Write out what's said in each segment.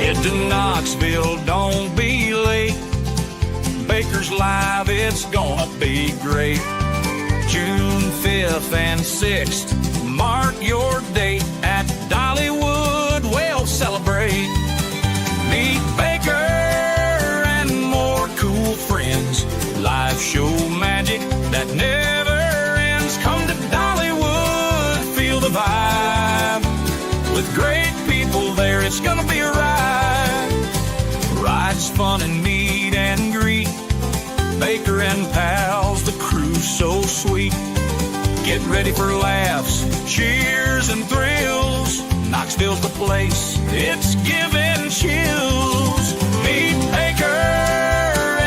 Head to Knoxville, don't be late. Baker's Live, it's gonna be great. June 5th and 6th, mark your date at Dollywood, we'll celebrate. Meet Baker and more cool friends. Live show magic that never ends. Come to Dollywood, feel the vibe. With great people there, it's gonna be a ride. Rides, fun, and meet and greet. Baker and pals, the crew's so sweet. Get ready for laughs, cheers, and thrills. Knoxville's the place, it's giving chills. Meet Baker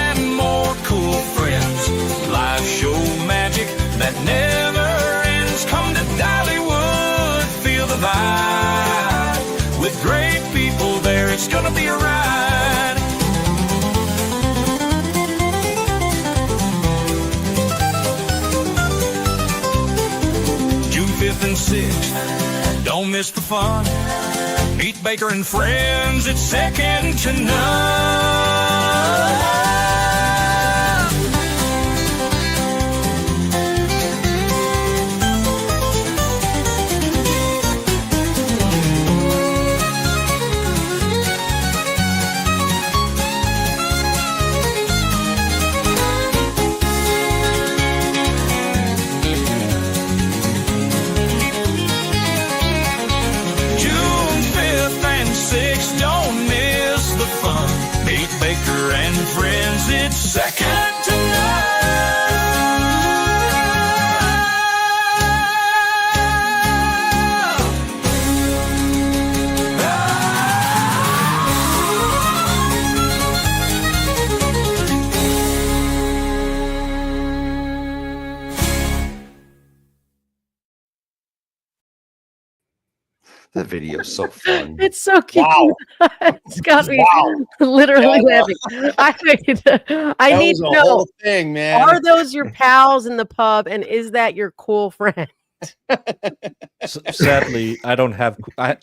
and more cool friends. Live show magic that never ends. Come to Dollywood, feel the vibe. With great people there, it's gonna be a ride. June 5th and 6th, don't miss the fun. Meet Baker and friends, it's second to none. Baker and friends, it's second to That video is so fun. It's so cute. Wow. It's got me literally laughing. I need to know, whole thing, man. are those your pals in the pub, and is that your cool friend? Sadly, I don't have. I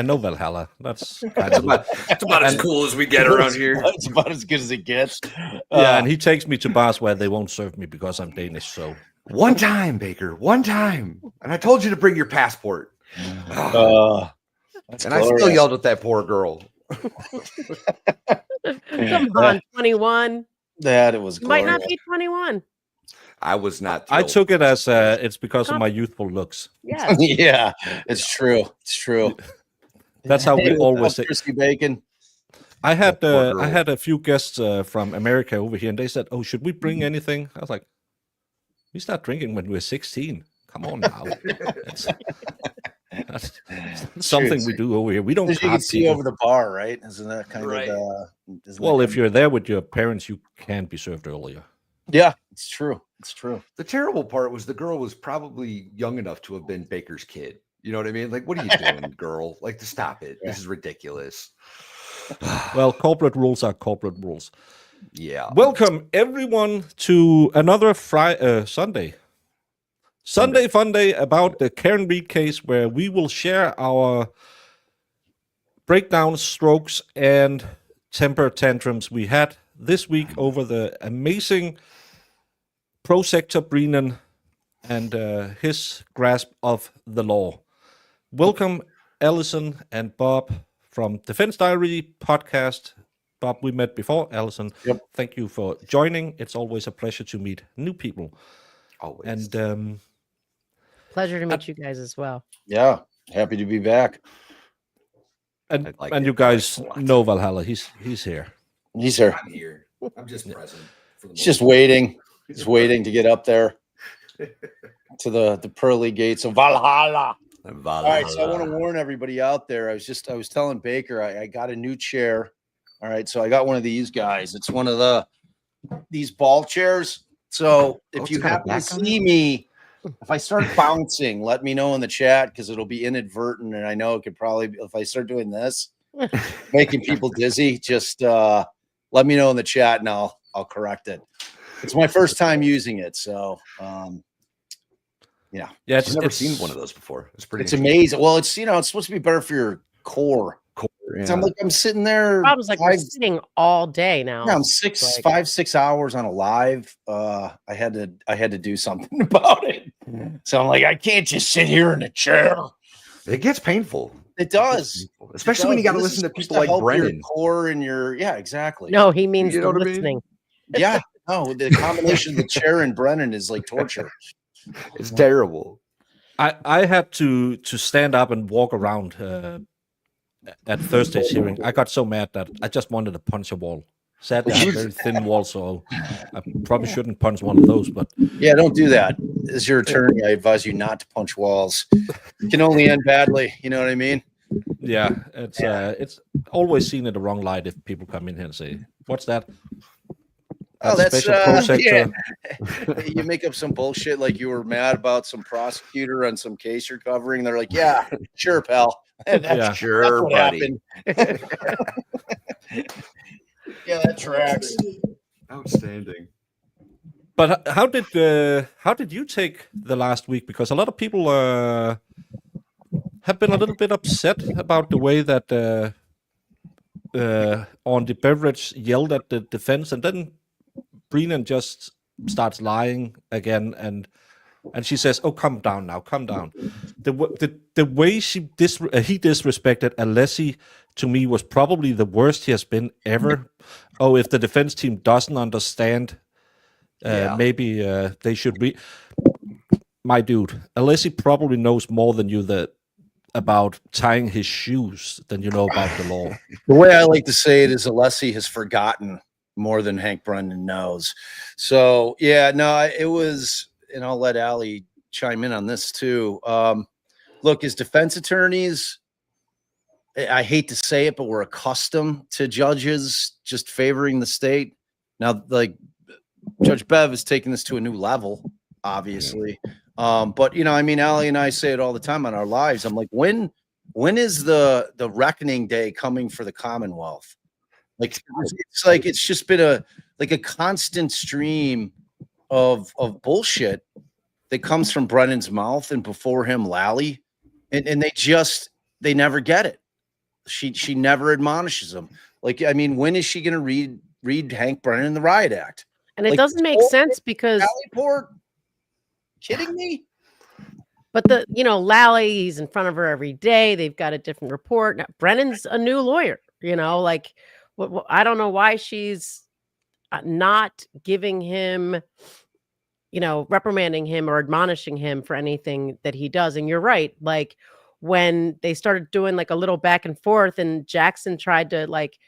know Valhalla. That's kind of It's about as cool as we get around here. It's about as good as it gets. yeah. And he takes me to bars where they won't serve me because I'm Danish. So One time, Baker, one time. And I told you to bring your passport. That's and I still glorious. yelled at that poor girl. Come on, 21. That it was You might not glorious. be 21. I was not. I thrilled. took it as it's because of my youthful looks. Yeah. Yeah, it's true. It's true. That's how we always say. Crispy bacon. I had poor girl. I had a few guests from America over here, and they said, "Oh, should we bring anything?" I was like, "We start drinking when we're 16. Come on now." That's something we do over here. We don't. As you can card see people. over the bar, right? Isn't that kind Right. of? Isn't Well, that if kind you're there with your parents, you can be served earlier. yeah, it's true. It's true. The terrible part was the girl was probably young enough to have been Baker's kid. You know what I mean? Like, what are you doing, girl? Like, to stop it. This is ridiculous. Well, corporate rules are corporate rules. Yeah. Welcome everyone to another Sunday fun day about the Karen Reed case, where we will share our breakdowns, strokes, and temper tantrums we had this week over the amazing Prosector Brennan and his grasp of the law. Welcome, Allison and Bob from Defense Diaries Podcast. Bob, we met before. Allison, Yep. Thank you for joining. It's always a pleasure to meet new people. Always. And Pleasure to meet you guys as well. Yeah, happy to be back. and, like and it. you guys A lot. know Valhalla. He's here. He's here. I'm here. I'm just present. For the He's just most waiting. He's waiting to get up there to the pearly gates of Valhalla. part. All right, so I want to warn everybody out there. I was telling Baker I got a new chair. All right, so I got one of these guys. It's one of these ball chairs. So if it's you got a happen to back on see me, if I start bouncing, let me know in the chat because it'll be inadvertent, and I know it could probably be, if I start doing this, making people dizzy. Just let me know in the chat, and I'll correct it. It's my first time using it, so yeah. Yeah, I've never seen one of those before. It's pretty. It's amazing. Well, it's it's supposed to be better for your core. So I'm like, I'm sitting there. Problem's like we're sitting all day now. Yeah, I'm 6 hours on a live. I had to do something about it. So I'm like, I can't just sit here in a chair. It gets painful. It does, especially when you got to listen to people like Brennan. Your core and your exactly. No, he means the listening. Yeah, no, the combination of the chair and Brennan is like torture. It's terrible. I had to stand up and walk around at Thursday's hearing. I got so mad that I just wanted to punch a wall. Sadly, I have a very thin wall, so I probably shouldn't punch one of those. But yeah, don't do that. As your attorney, I advise you not to punch walls. It can only end badly. You know what I mean? Yeah, it's always seen in the wrong light if people come in here and say, "What's that?" Oh, that's Special Prosector. Yeah. You make up some bullshit like you were mad about some prosecutor on some case you're covering. They're like, "Yeah, sure, pal." That's sure, buddy. Yeah, that tracks. Outstanding. But how did you take the last week? Because a lot of people have been a little bit upset about the way that on the beverage yelled at the defense, and then Brennan just starts lying again, and she says, "Oh, calm down now, calm down." The way he disrespected Alessi to me was probably the worst he has been ever. Oh, if the defense team doesn't understand, maybe they should read. My dude, Alessi probably knows more than you about tying his shoes than you know about the law. The way I like to say it is Alessi has forgotten more than Hank Brennan knows. So yeah, no, it was, and I'll let Ali chime in on this too. Look, as defense attorneys, I hate to say it, but we're accustomed to judges just favoring the state. Now, like Judge Bev is taking this to a new level, obviously. But you know, I mean, Ali and I say it all the time on our lives. I'm like, when is the reckoning day coming for the Commonwealth? Like, it's like it's just been a constant stream of bullshit that comes from Brennan's mouth, and before him, Lally, and they never get it. She never admonishes them. Like, I mean, when is she going to read Hank Brennan in the Riot Act? And it doesn't make sense because kidding me? But Lally, he's in front of her every day. They've got a different report. Now, Brennan's a new lawyer, like I don't know why she's not giving him, reprimanding him or admonishing him for anything that he does. And you're right. Like when they started doing like a little back and forth and Jackson tried to like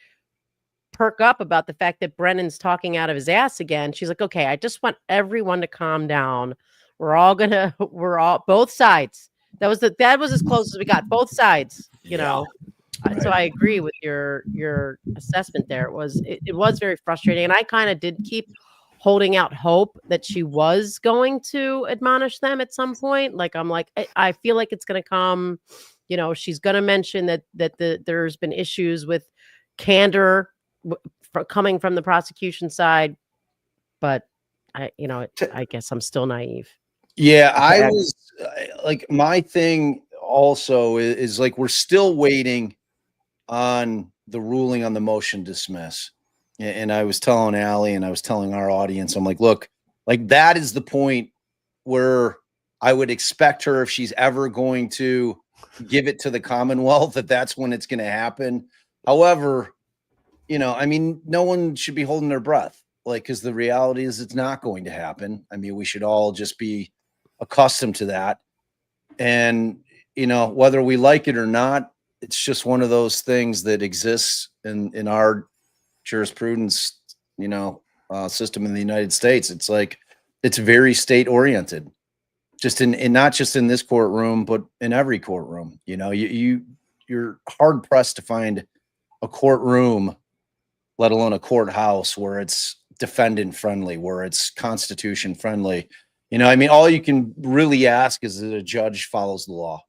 perk up about the fact that Brennan's talking out of his ass again. She's like, okay, I just want everyone to calm down. We're all both sides. That was as close as we got. Both sides, know. Right. So I agree with your assessment there. It was very frustrating. And I kind of did keep holding out hope that she was going to admonish them at some point. Like, I'm like, I feel like it's going to come, she's going to mention that there's been issues with candor coming from the prosecution side, but I guess I'm still naive. Yeah, I was like, my thing also is like, we're still waiting on the ruling on the motion to dismiss. And I was telling Ali and I was telling our audience, I'm like, look, like that is the point where I would expect her, if she's ever going to give it to the Commonwealth, that's when it's going to happen. However, I mean, no one should be holding their breath, like, because the reality is it's not going to happen. I mean, we should all just be accustomed to that. And, whether we like it or not, it's just one of those things that exists in our jurisprudence, system in the United States. It's like, it's very state oriented, just in not just in this courtroom, but in every courtroom. You're hard pressed to find a courtroom, let alone a courthouse, where it's defendant friendly, where it's constitution friendly. I mean, all you can really ask is that a judge follows the law.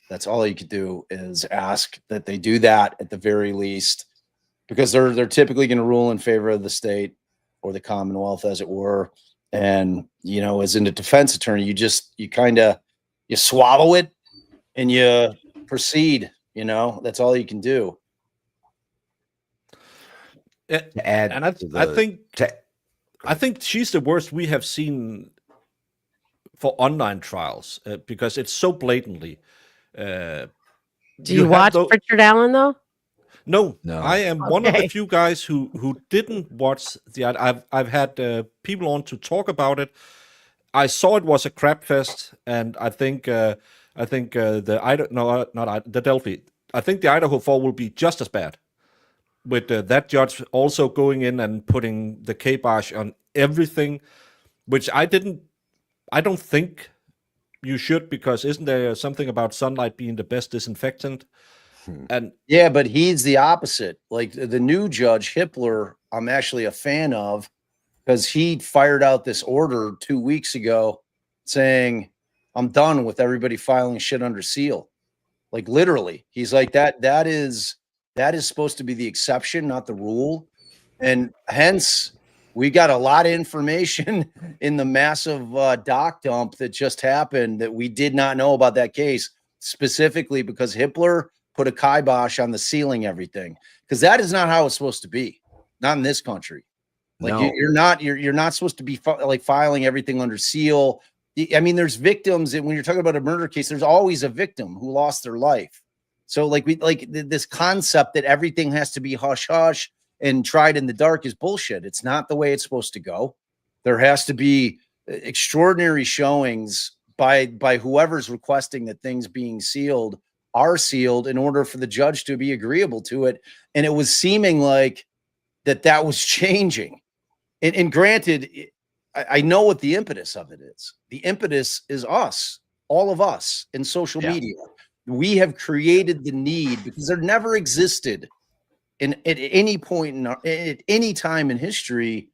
That's all you could do, is ask that they do that at the very least, because they're typically going to rule in favor of the state or the Commonwealth, as it were. And, as in a defense attorney, you swallow it and you proceed. You know, that's all you can do. To add And I think she's the worst we have seen for online trials because it's so blatantly. Do you watch Richard Allen though? No, No. I am one of the Okay. few guys who didn't watch the. I've had people on to talk about it. I saw it was a crap fest, and I think the Delphi. I think the Idaho 4 will be just as bad, with that judge also going in and putting the kibosh on everything, which I don't think you should, because isn't there something about sunlight being the best disinfectant? And Yeah, but he's the opposite. Like the new judge, Hippler, I'm actually a fan of, because he fired out this order 2 weeks ago saying, I'm done with everybody filing shit under seal. Like literally, he's like that is supposed to be the exception, not the rule. And hence we got a lot of information in the massive doc dump that just happened that we did not know about that case, specifically because Hippler put a kibosh on the sealing everything, because that is not how it's supposed to be. Not in this country. Like No. you're not supposed to be like filing everything under seal. I mean, there's victims, and when you're talking about a murder case, there's always a victim who lost their life. So like this concept that everything has to be hush hush and tried in the dark is bullshit. It's not the way it's supposed to go. There has to be extraordinary showings by whoever's requesting that things being sealed are sealed in order for the judge to be agreeable to it. And it was seeming like that was changing. And granted, I know what the impetus of it is. The impetus is us, all of us in social media. We have created the need, because there never existed at any point at any time in history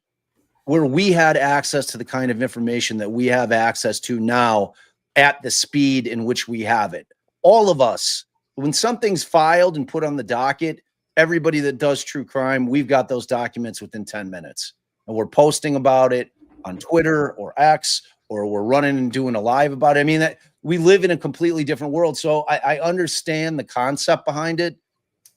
where we had access to the kind of information that we have access to now at the speed in which we have it. All of us, when something's filed and put on the docket, everybody that does true crime, we've got those documents within 10 minutes. And we're posting about it on Twitter or X, or we're running and doing a live about it. I mean, that we live in a completely different world. So I understand the concept behind it.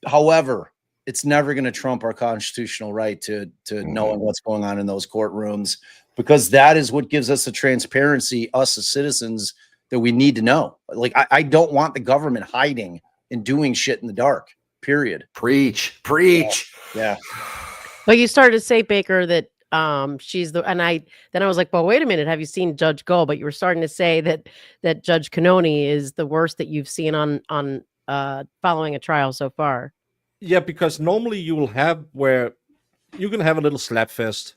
However, it's never going to trump our constitutional right to knowing what's going on in those courtrooms, because that is what gives us the transparency, us as citizens, that we need to know. Like, I don't want the government hiding and doing shit in the dark, period. Preach. Yeah. Well, you started to say, Baker, that she's the, and I was like, well, wait a minute, have you seen Judge Gull? But you were starting to say that Judge Cannoni is the worst that you've seen on following a trial so far. yeah, because normally you will have where you can have a little slap fest,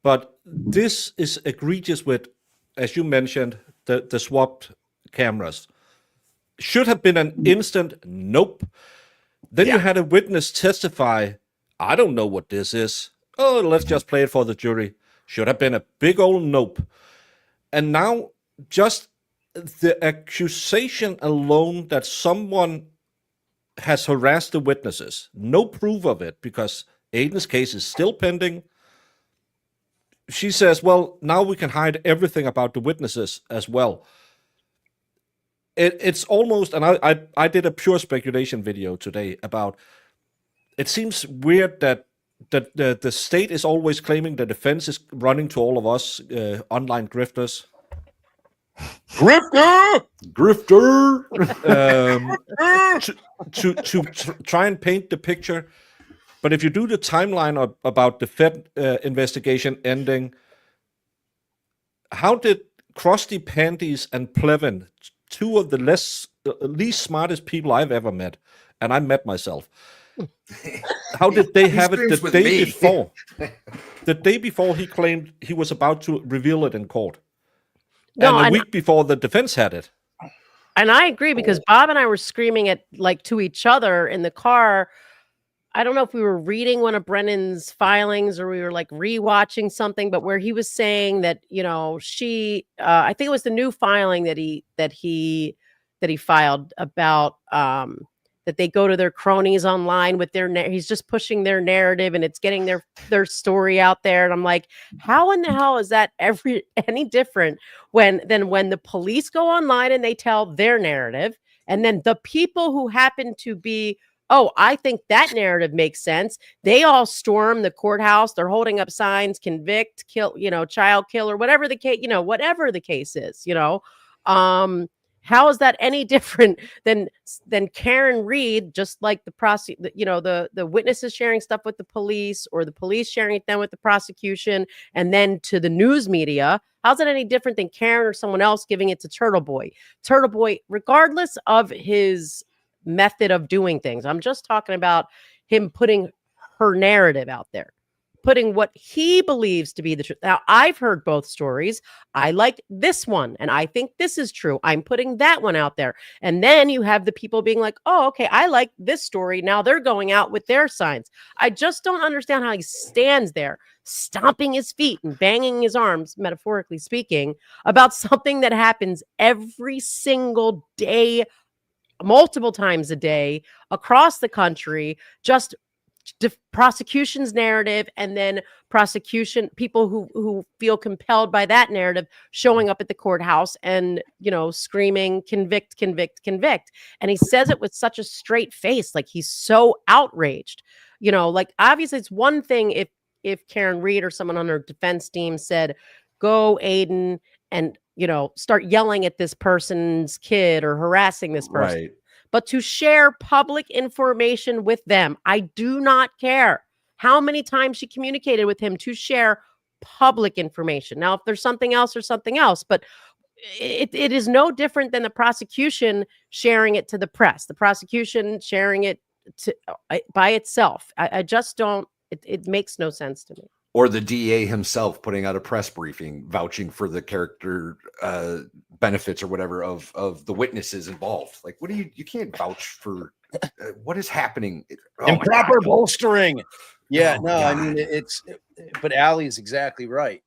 but this is egregious with, as you mentioned, the swapped cameras. Should have been an instant nope. Then you had a witness testify, I don't know what this is. Oh, let's just play it for the jury. Should have been a big old nope. And now just the accusation alone that someone has harassed the witnesses, no proof of it, because Aiden's case is still pending. She says, well, now we can hide everything about the witnesses as well. It's almost, and I did a pure speculation video today about, it seems weird that the state is always claiming the defense is running to all of us online grifters. Grifter. To try and paint the picture. But if you do the timeline about the Fed investigation ending, how did Krusty Panties and Plevin, two of the least smartest people I've ever met, and I met myself, how did they have it the day before? The day before he claimed he was about to reveal it in court. No, and a week before the defense had it. And I agree, because Bob and I were screaming at, like, to each other in the car. I don't know if we were reading one of Brennan's filings or we were like rewatching something, but where he was saying that, you know, she, I think it was the new filing that he filed about, that they go to their cronies online with he's just pushing their narrative and it's getting their story out there. And I'm like, how in the hell is that any different than when the police go online and they tell their narrative, And then the people who happen to be, oh, I think that narrative makes sense. They all storm the courthouse. They're holding up signs, convict, kill, child killer, whatever the case, whatever the case is, how is that any different than Karen Reed? Just like the witnesses sharing stuff with the police, or the police sharing it then with the prosecution, and then to the news media. How's it any different than Karen or someone else giving it to Turtle Boy? Turtle Boy, regardless of his method of doing things, I'm just talking about him putting her narrative out there, putting what he believes to be the truth. Now, I've heard both stories. I like this one, and I think this is true. I'm putting that one out there. And then you have the people being like, oh, okay, I like this story. Now they're going out with their signs. I just don't understand how he stands there, stomping his feet and banging his arms, metaphorically speaking, about something that happens every single day, multiple times a day, across the country, just prosecution's narrative, and then prosecution people who feel compelled by that narrative showing up at the courthouse and screaming convict, convict, convict. And he says it with such a straight face, like he's so outraged. Like, obviously it's one thing if Karen Reed or someone on her defense team said, go Aiden and start yelling at this person's kid or harassing this person. Right. But to share public information with them, I do not care how many times she communicated with him to share public information. Now, if there's something else or something else, but it is no different than the prosecution sharing it to the press, the prosecution sharing it by itself. I just don't, it makes no sense to me. Or the DA himself putting out a press briefing, vouching for the character benefits or whatever of the witnesses involved. Like, what do you can't vouch for? What is happening? Improper bolstering. Yeah, Oh, no, God. I mean, but Ali is exactly right.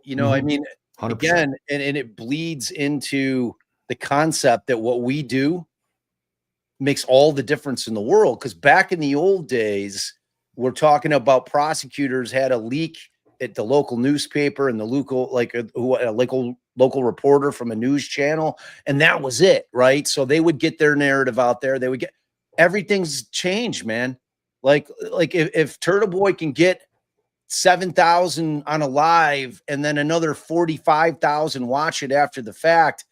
I mean, 100%. again, and it bleeds into the concept that what we do makes all the difference in the world. Because back in the old days, we're talking about prosecutors had a leak at the local newspaper and the local reporter from a news channel, and that was it, right? So they would get their narrative out there. They would get, everything's changed, man. Like if Turtle Boy can get 7,000 on a live and then another 45,000 watch it after the fact,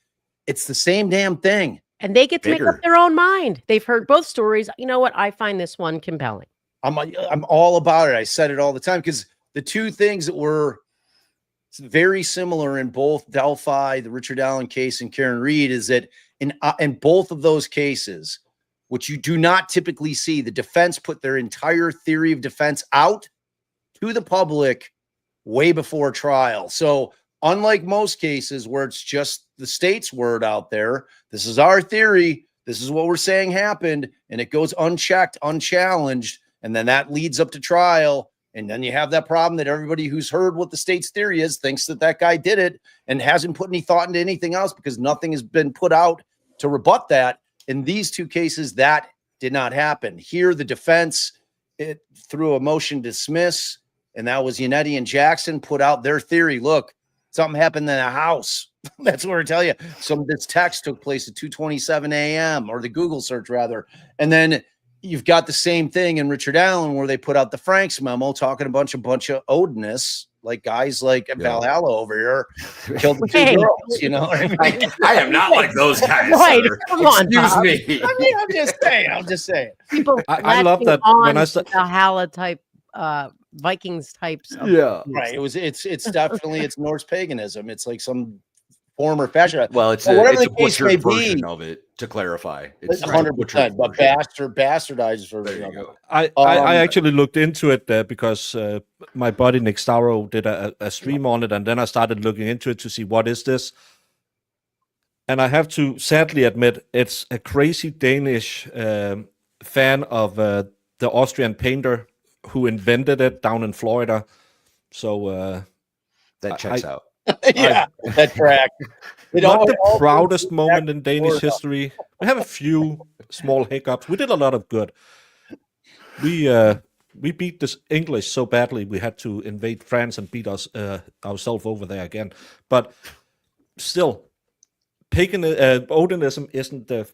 it's the same damn thing. And they get to Bigger. make up their own mind. They've heard both stories. You know what? I find this one compelling. I'm all about it. I said it all the time, because the two things that were very similar in both Delphi, the Richard Allen case, and Karen Reed, is that in both of those cases, which you do not typically see, the defense put their entire theory of defense out to the public way before trial. So unlike most cases where it's just the state's word out there, this is our theory, this is what we're saying happened, and it goes unchecked, unchallenged. And then that leads up to trial. And then you have that problem that everybody who's heard what the state's theory is thinks that guy did it and hasn't put any thought into anything else, because nothing has been put out to rebut that. In these two cases, that did not happen. Here, the defense, through a motion to dismiss, and that was Yannetti and Jackson, put out their theory. Look, something happened in a house. That's what I tell you. This text took place at 2:27 a.m. or the Google search rather. And then you've got the same thing in Richard Allen, where they put out the Franks memo talking a bunch of Odinus, like guys like Valhalla over here killed the two girls. You know what I mean? I am not like those guys. Right. Sir. Come on, Excuse Bob. me. I mean, I'm just saying. People I love that when I said Valhalla type, Vikings types. Yeah. Right. It's definitely it's Norse paganism. It's like some form or fashion. Well, it's whatever a the case may butchered version be, of it, to clarify. It's 100%, but bastardized There version you of it. go. I actually looked into it because my buddy Nick Starro did a stream on it, and then I started looking into it to see what is this. And I have to sadly admit, it's a crazy Danish fan of the Austrian painter who invented it down in Florida. So That checks out. Yeah, that track. not the proudest moment in Danish history. We have a few small hiccups. We did a lot of good. We beat this English so badly we had to invade France and beat us ourselves over there again. But still, pagan Odinism isn't the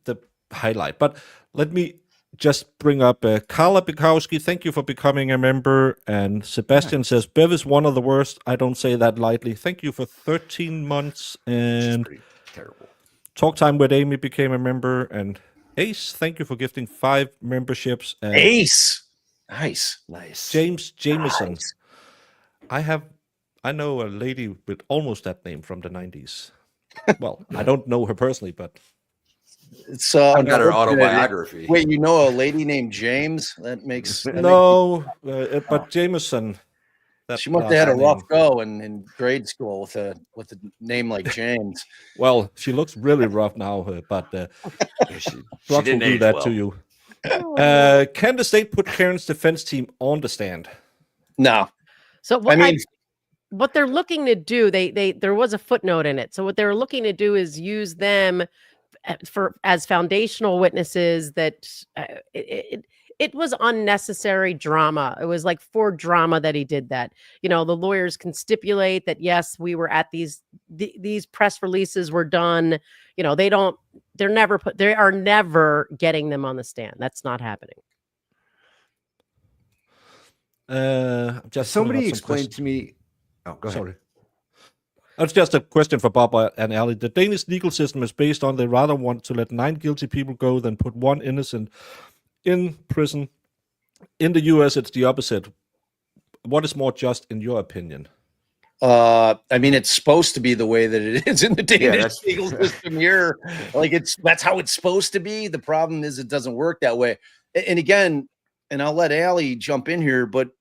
the highlight. But let me just bring up Carla Bukowski. Thank you for becoming a member. And Sebastian says, Bev is one of the worst. I don't say that lightly. Thank you for 13 months. And terrible. Talk Time with Amy became a member. And Ace, thank you for gifting 5 memberships. And Ace. Nice. James Jameson. Nice. I know a lady with almost that name from the 90s. Well, I don't know her personally, but It's I've got her autobiography. Wait, you know a lady named James? That makes but Jameson. She must have had a rough go in grade school with a name like James. Well, she looks really rough now, but she drugs will didn't do age that well. to you. Can the state put Karen's defense team on the stand? No. So what I mean, what they're looking to do, there was a footnote in it. So what they're looking to do is use them as foundational witnesses. That it was unnecessary drama. It was like for drama that he did that. The lawyers can stipulate that yes, we were at these press releases were done. They are never getting them on the stand. That's not happening. Just Somebody explained to me. Oh, go ahead. Sorry. That's just a question for Bob and Ali. The Danish legal system is based on they rather want to let 9 guilty people go than put 1 innocent in prison. In the US, it's the opposite. What is more just in your opinion? I mean, it's supposed to be the way that it is in the Danish legal system here. Like that's how it's supposed to be. The problem is it doesn't work that way. And again, and I'll let Ali jump in here, but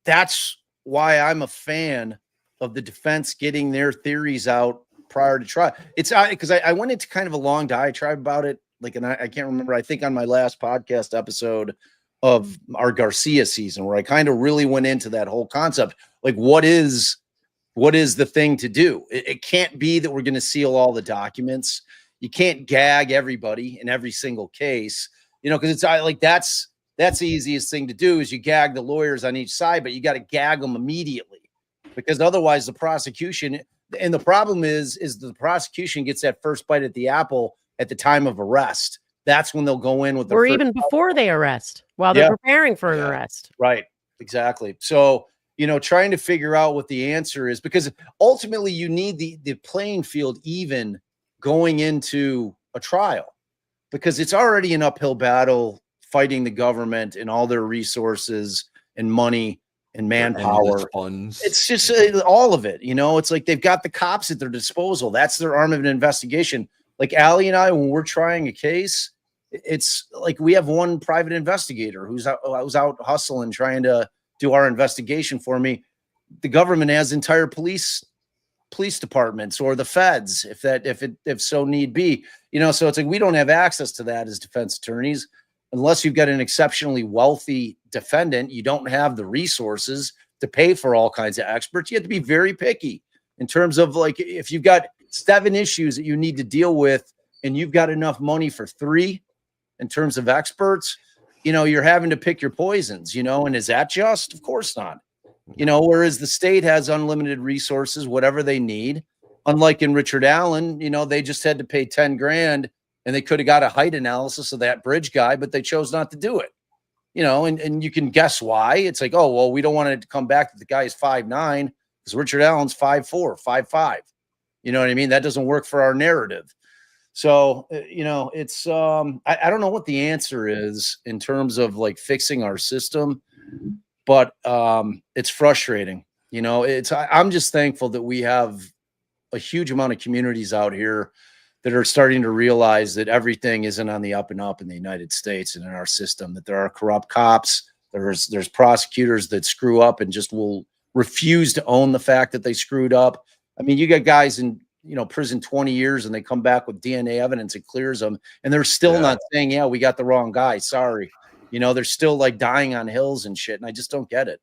that's why I'm a fan of the defense getting their theories out prior to trial. It's because I went into kind of a long diatribe about it. And I can't remember, I think on my last podcast episode of our Garcia season, where I kind of really went into that whole concept. Like, what is the thing to do? It can't be that we're going to seal all the documents. You can't gag everybody in every single case, because it's like, that's the easiest thing to do is you gag the lawyers on each side, but you got to gag them immediately, because otherwise the prosecution, and the problem is the prosecution gets that first bite at the apple at the time of arrest. That's when they'll go in with or even before they arrest, while they're preparing for an arrest. Right. Exactly. So, trying to figure out what the answer is, because ultimately you need the playing field even going into a trial, because it's already an uphill battle fighting the government and all their resources and money and manpower. Funds. It's just all of it. It's like they've got the cops at their disposal. That's their arm of an investigation. Like Ali and I, when we're trying a case, it's like we have one private investigator who's out hustling, trying to do our investigation for me. The government has entire police departments or the feds, if so need be. So it's like we don't have access to that as defense attorneys unless you've got an exceptionally wealthy defendant. You don't have the resources to pay for all kinds of experts. You have to be very picky in terms of, like, if you've got 7 issues that you need to deal with and you've got enough money for 3 in terms of experts, you're having to pick your poisons, and is that just? Of course not. Whereas the state has unlimited resources, whatever they need. Unlike in Richard Allen, they just had to pay 10 grand and they could have got a height analysis of that bridge guy, but they chose not to do it. And you can guess why. It's like, oh, well, we don't want it to come back that the guy is 5'9", because Richard Allen's 5'4", 5'5". You know what I mean? That doesn't work for our narrative. So, it's, I don't know what the answer is in terms of like fixing our system, but it's frustrating. I'm just thankful that we have a huge amount of communities out here that are starting to realize that everything isn't on the up and up in the United States and in our system, that there are corrupt cops. There's prosecutors that screw up and just will refuse to own the fact that they screwed up. I mean, you got guys in, prison 20 years and they come back with DNA evidence, it clears them. And they're still not saying, yeah, we got the wrong guy. Sorry. They're still like dying on hills and shit. And I just don't get it.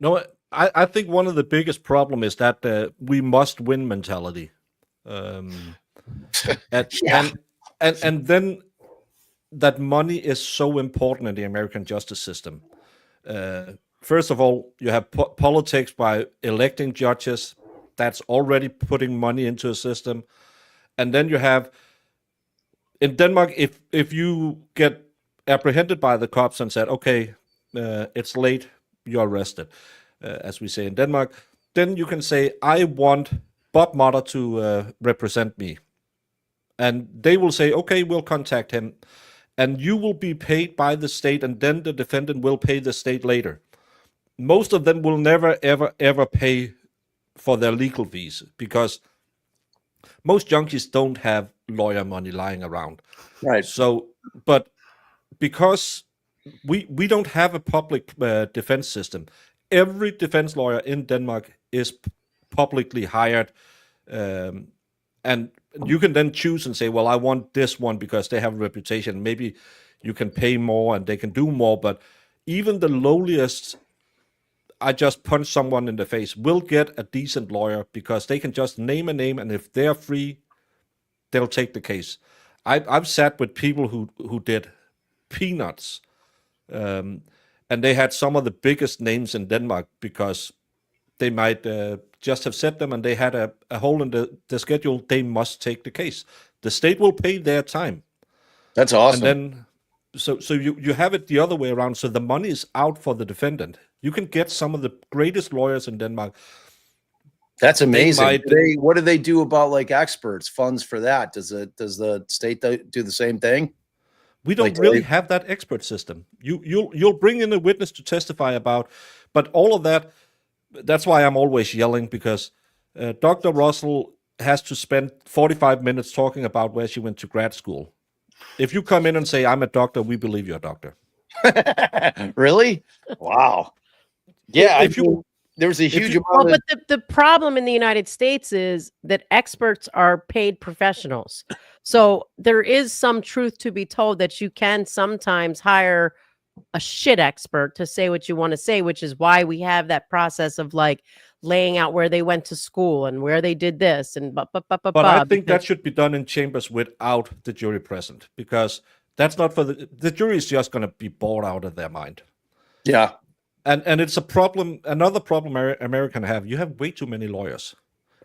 No, I think one of the biggest problem is that we must win mentality. And then that money is so important in the American justice system. First of all, you have politics by electing judges. That's already putting money into a system. And then you have in Denmark, if you get apprehended by the cops and said, okay, it's late, you're arrested, as we say in Denmark, then you can say, I want Bob Motta to represent me. And they will say, okay, we'll contact him. And you will be paid by the state, and then the defendant will pay the state later. Most of them will never, ever, ever pay for their legal fees because most junkies don't have lawyer money lying around. Right. So, but because we don't have a public defense system, every defense lawyer in Denmark is publicly hired, and you can then choose and say, well, I want this one because they have a reputation. Maybe you can pay more and they can do more, but even the lowliest, I just punch someone in the face, will get a decent lawyer because they can just name a name, and if they're free, they'll take the case. I've sat with people who did peanuts, and they had some of the biggest names in Denmark because they might just have set them and they had a hole in the schedule. They must take the case. The state will pay their time. That's awesome. And then, so you have it the other way around. So the money is out for the defendant. You can get some of the greatest lawyers in Denmark. That's amazing. What do they do about like experts, funds for that? Does the state do the same thing? We don't really have that expert system. You'll bring in a witness to testify about, but all of that. That's why I'm always yelling, because Dr. Russell has to spend 45 minutes talking about where she went to grad school. If you come in and say, I'm a doctor, we believe you're a doctor. Really? Wow. Yeah. There's a huge amount of... But the problem in the United States is that experts are paid professionals. So there is some truth to be told that you can sometimes hire a shit expert to say what you want to say, which is why we have that process of like laying out where they went to school and where they did this and but I think that should be done in chambers without the jury present, because that's not for the jury is just going to be bored out of their mind. Yeah. And it's a problem. Another problem American have, you have way too many lawyers,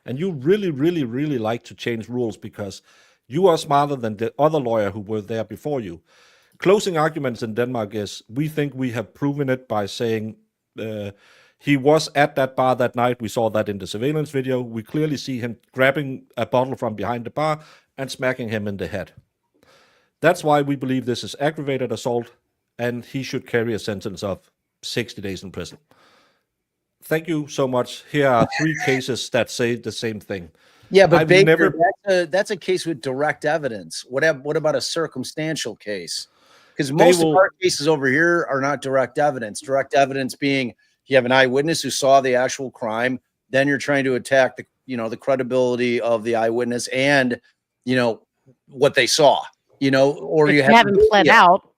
and you really, really, really like to change rules because you are smarter than the other lawyer who were there before you. Closing arguments in Denmark is, we think we have proven it by saying he was at that bar that night. We saw that in the surveillance video. We clearly see him grabbing a bottle from behind the bar and smacking him in the head. That's why we believe this is aggravated assault, and he should carry a sentence of 60 days in prison. Thank you so much. Here are 3 cases that say the same thing. Yeah, but Baker, that's a case with direct evidence. What about a circumstantial case? Because most of our cases over here are not direct evidence. Direct evidence being you have an eyewitness who saw the actual crime, then you're trying to attack the credibility of the eyewitness and what they saw. Or if you haven't pled out.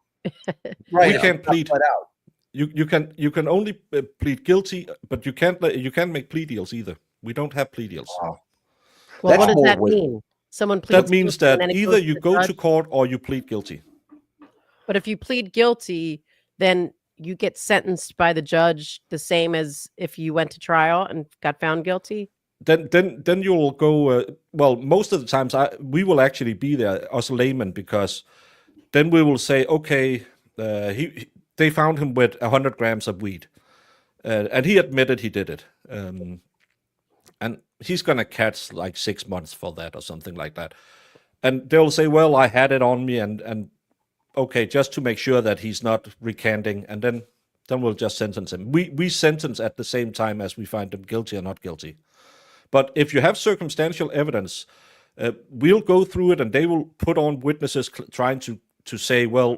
Right, we can't plead out. You can only plead guilty, but you can't make plea deals either. We don't have plea deals. Wow. Well, what does that mean? Someone pleads. That means that either you go to court or you plead guilty. But if you plead guilty, then you get sentenced by the judge the same as if you went to trial and got found guilty. Then you will go. Well, most of the times we will actually be there as laymen, because then we will say, okay, they found him with 100 grams of weed, and he admitted he did it, and he's gonna catch like 6 months for that or something like that. And they'll say, well, I had it on me, and okay, just to make sure that he's not recanting, and then we'll just sentence him. We sentence at the same time as we find him guilty or not guilty. But if you have circumstantial evidence, we'll go through it, and they will put on witnesses trying to say, well,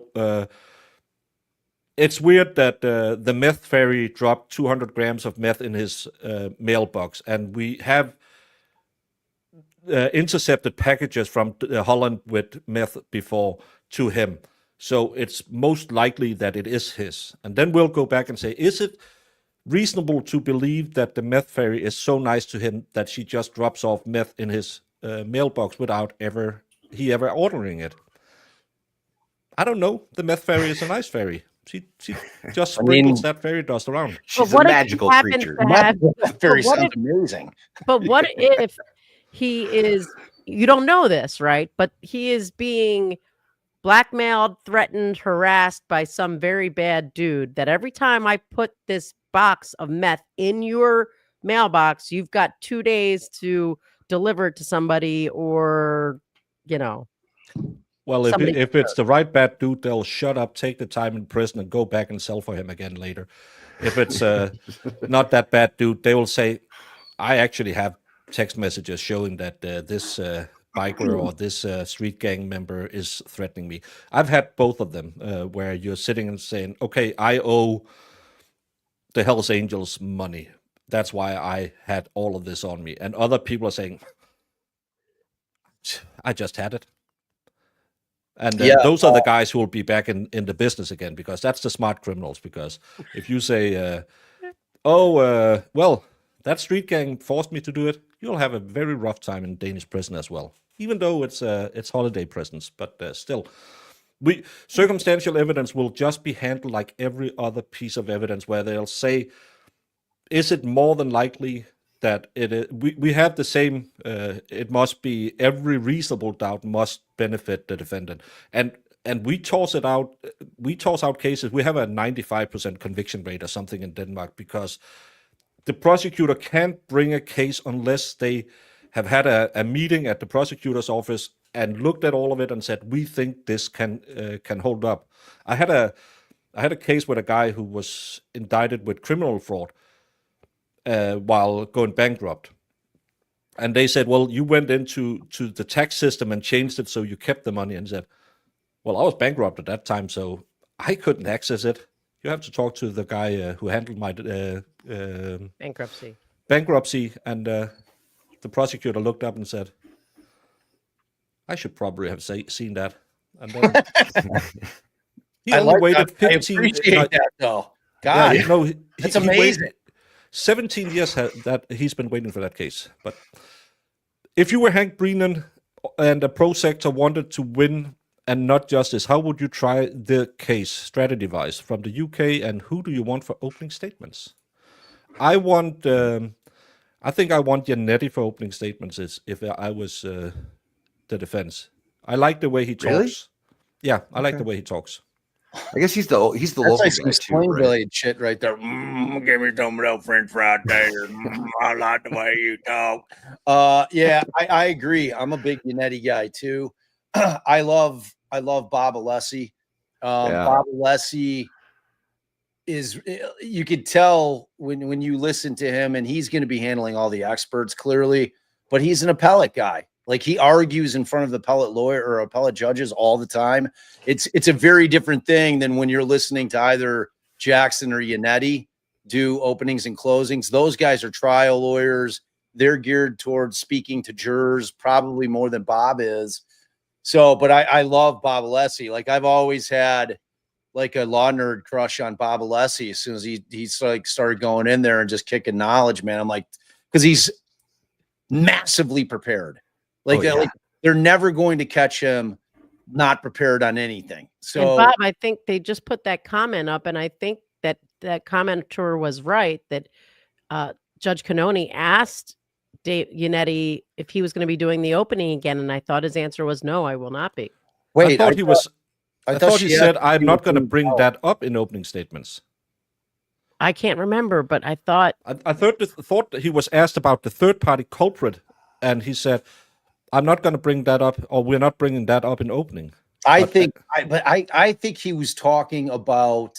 it's weird that the meth fairy dropped 200 grams of meth in his mailbox, and we have intercepted packages from Holland with meth before to him. So it's most likely that it is his. And then we'll go back and say, is it reasonable to believe that the meth fairy is so nice to him that she just drops off meth in his mailbox without ever ordering it? I don't know. The meth fairy is a nice fairy. She just sprinkles that fairy dust around. She's a magical creature. That fairy sounds amazing. But what if he is you don't know this, right? But he is being blackmailed, threatened, harassed by some very bad dude that every time I put this box of meth in your mailbox, you've got 2 days to deliver it to somebody or, you know. Well, Somebody- if it's the right bad dude, they'll shut up, take the time in prison, and go back and sell for him again later. If it's not that bad dude, they will say, I actually have text messages showing that this biker or this street gang member is threatening me. I've had both of them where you're sitting and saying, okay, I owe the Hells Angels money. That's why I had all of this on me. And other people are saying, I just had it. And those are the guys who will be back in the business again, because that's the smart criminals. Because if you say, well, that street gang forced me to do it, you'll have a very rough time in Danish prison as well. Even though it's holiday prisons, but still, circumstantial evidence will just be handled like every other piece of evidence, where they'll say, is it more than likely that it is, we have the same, it must be every reasonable doubt must benefit the defendant. And we toss it out, we toss out cases. We have a 95% conviction rate or something in Denmark, because the prosecutor can't bring a case unless they have had a meeting at the prosecutor's office and looked at all of it and said, we think this can hold up. I had a case with a guy who was indicted with criminal fraud while going bankrupt. And they said, well, you went into the tax system and changed it so you kept the money. And said, well, I was bankrupt at that time, so I couldn't access it. You have to talk to the guy who handled my bankruptcy. And the prosecutor looked up and said, I should probably have seen that. And then he only waited 15 years. I appreciate that, though. God, yeah, that's amazing. 17 years that he's been waiting for that case. But if you were Hank Brennan and a prosector wanted to win and not justice, how would you try the case strategy-wise from the UK, and who do you want for opening statements? I think I want Janetti for opening statements if I was the defense. I like the way he talks. Really? Yeah, I like the way he talks. I guess he's the local like guy too, right? Shit right there. Give me some of that French fried tater. I like the way you talk. Yeah, I agree. I'm a big Janetti guy too. I love Bob Alessi. Bob Alessi is, you could tell when you listen to him, and he's going to be handling all the experts clearly, but he's an appellate guy. Like, he argues in front of the appellate lawyer or appellate judges all the time. It's a very different thing than when you're listening to either Jackson or Janetti do openings and closings. Those guys are trial lawyers. They're geared towards speaking to jurors, probably more than Bob is. So, but I love Bob Alessi. Like, I've always had like a law nerd crush on Bob Alessi. As soon as he's like started going in there and just kicking knowledge, man, I'm like, because he's massively prepared. Like, like, they're never going to catch him not prepared on anything. So, and Bob, I think they just put that comment up, and I think that commenter was right, that Judge Cannoni asked Janetti if he was going to be doing the opening again, and I thought his answer was no, I will not be. Wait, I thought he said, I'm not going to bring that up in opening statements. I can't remember, but I thought I thought that he was asked about the third-party culprit, and he said, I'm not going to bring that up, or we're not bringing that up in opening. I think he was talking about.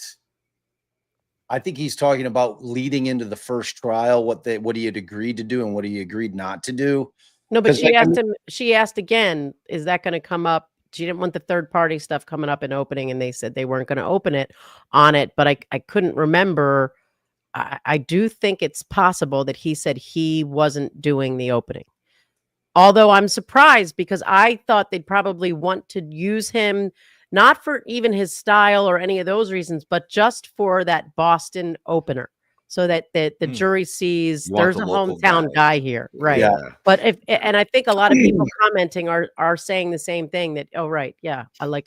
I think he's talking about leading into the first trial, what he had agreed to do and what he agreed not to do. No, but she asked him. She asked again, "Is that going to come up?" She didn't want the third party stuff coming up in opening, and they said they weren't going to open it on it. But I couldn't remember. I do think it's possible that he said he wasn't doing the opening. Although I'm surprised, because I thought they'd probably want to use him, not for even his style or any of those reasons, but just for that Boston opener, so that the jury sees there's a hometown guy here. Right. Yeah. But and I think a lot of people commenting are saying the same thing, that, oh, right. Yeah. I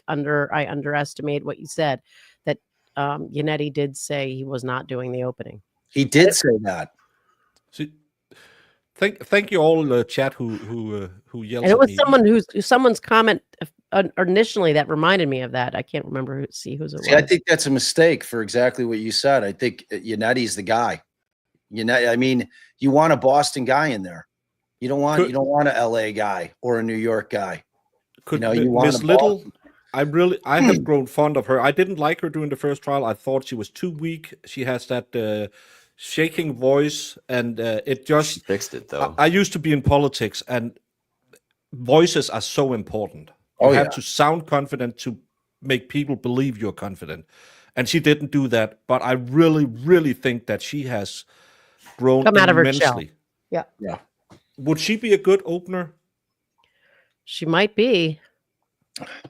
underestimate what you said, that Janetti did say he was not doing the opening. He did say that. See, thank you all, chat who yells And it at was me. someone's comment initially that reminded me of that. I can't remember whose it was. I think that's a mistake for exactly what you said. I think Yannetti's the guy. I mean, you want a Boston guy in there. You don't want a LA guy or a New York guy. Could you want Miss Little? I have grown fond of her. I didn't like her during the first trial. I thought she was too weak. She has that shaking voice, and it just She fixed it though. I used to be in politics, and voices are so important. You have to sound confident to make people believe you're confident. And she didn't do that. But I really, really think that she has grown Come out of her immensely. shell. Yeah. Would she be a good opener? She might be.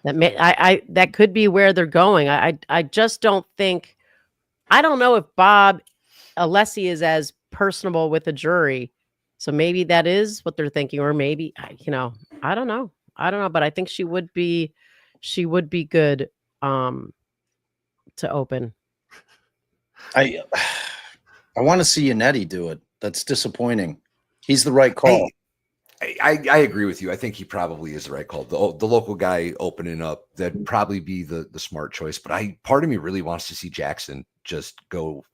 That could be where they're going. I just don't think. I don't know if Bob Alessi is as personable with the jury. So maybe that is what they're thinking, or maybe I don't know. But I think she would be good to open. I want to see Yannetti do it. That's disappointing. He's the right call. I agree with you. I think he probably is the right call. The local guy opening up, that'd probably be the smart choice. But part of me really wants to see Jackson just go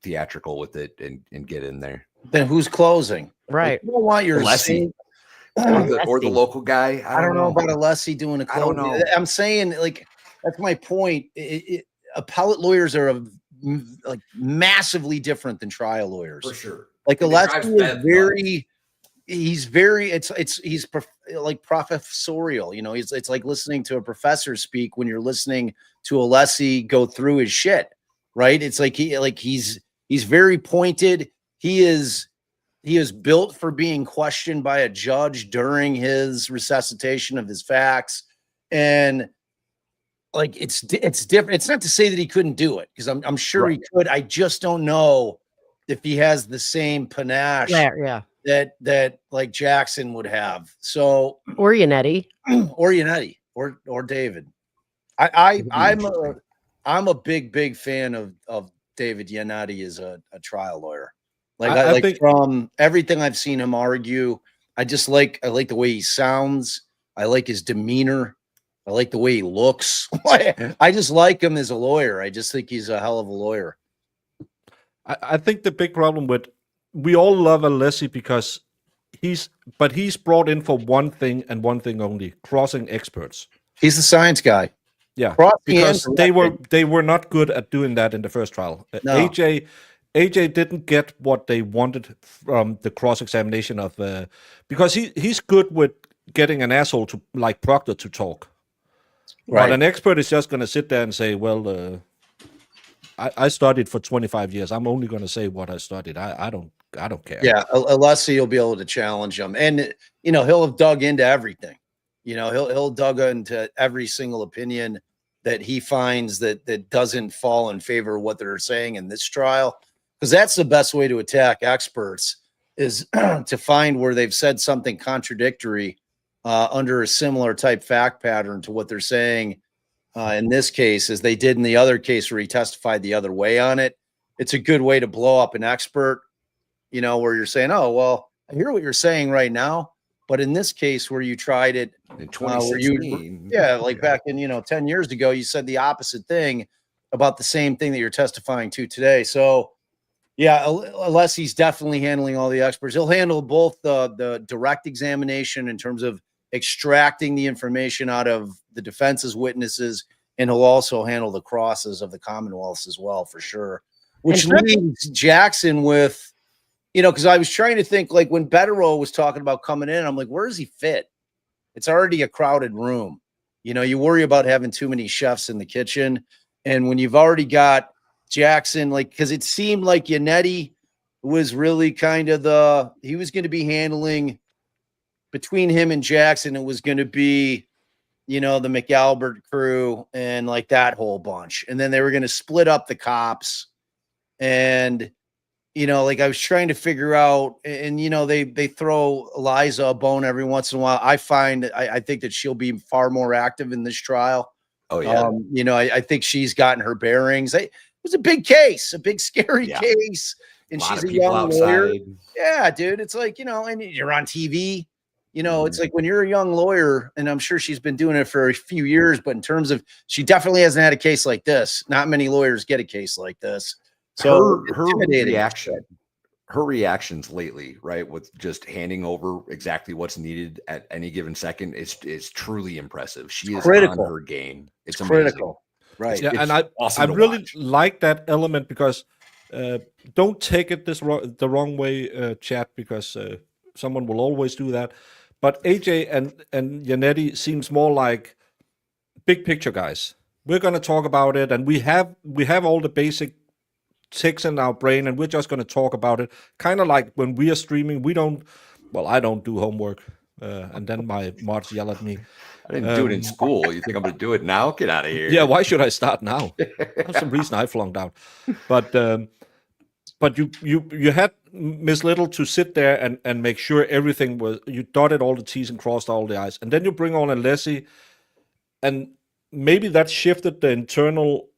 theatrical with it and get in there. Then who's closing? Right. You don't want your Alessi. Or the local guy. I don't know about Alessi doing a closing. I don't know. I'm saying, like, that's my point. Appellate lawyers are massively different than trial lawyers. For sure. Like Alessi is he's professorial. It's like listening to a professor speak when you're listening to Alessi go through his shit, right? It's like he's very pointed. He is built for being questioned by a judge during his resuscitation of his facts. And like, it's different. It's not to say that he couldn't do it, because I'm sure he could. I just don't know if he has the same panache that like Jackson would have. So, or Yannetti or David. I'm a big fan of David Yannetti as a trial lawyer. I think from everything I've seen him argue, I like the way he sounds. I like his demeanor. I like the way he looks. I just like him as a lawyer. I just think he's a hell of a lawyer. I think the big problem with, we all love Alessi because he's brought in for one thing and one thing only: crossing experts. He's the science guy. Yeah, because they were not good at doing that in the first trial. No. AJ didn't get what they wanted from the cross-examination of because he's good with getting an asshole to like Proctor to talk. Right. But an expert is just going to sit there and say, well, I studied for 25 years. I'm only going to say what I studied. I don't care. Yeah, Alessi will be able to challenge him. And, he'll have dug into everything. He'll dug into every single opinion that he finds that doesn't fall in favor of what they're saying in this trial. Because that's the best way to attack experts, is to find where they've said something contradictory under a similar type fact pattern to what they're saying in this case, as they did in the other case where he testified the other way on it. It's a good way to blow up an expert, where you're saying, oh, well, I hear what you're saying right now. But in this case where you tried it in 2016, back in, 10 years ago, you said the opposite thing about the same thing that you're testifying to today. So, yeah, unless he's definitely handling all the experts, he'll handle both the direct examination in terms of extracting the information out of the defense's witnesses, and he'll also handle the crosses of the Commonwealths as well, for sure. Which leaves Jackson with, because I was trying to think, like, when Betterow was talking about coming in, I'm like, where does he fit? It's already a crowded room. You worry about having too many chefs in the kitchen. And when you've already got Jackson, because it seemed like Yannetti was really kind of he was going to be handling, between him and Jackson, it was going to be, the McAlbert crew and like that whole bunch. And then they were going to split up the cops. And, I was trying to figure out, and, they throw Eliza a bone every once in a while. I think that she'll be far more active in this trial. Oh, yeah. I think she's gotten her bearings. It was a big case, a big, scary case. and A lot she's of a people young lawyer. outside. Yeah, dude. It's like, and you're on TV. It's like when you're a young lawyer, and I'm sure she's been doing it for a few years, but in terms of, she definitely hasn't had a case like this. Not many lawyers get a case like this. So her reactions lately, right, with just handing over exactly what's needed at any given second is truly impressive. She is critical. on her game. It's critical. Right. Yeah, It's and I awesome to really watch. like that element because don't take it the wrong way, chat, because someone will always do that. But AJ and Yannetti seems more like big picture guys. We're going to talk about it, and we have all the basic ticks in our brain, and we're just going to talk about it. Kind of like when we are streaming, I don't do homework, and then my mods yell at me. I didn't do it in school. You think I'm going to do it now? Get out of here. Yeah, why should I start now? That's some reason I flunked out. But you had Miss Little to sit there and make sure everything was, you dotted all the T's and crossed all the I's. And then you bring on a Leslie, and maybe that shifted the internal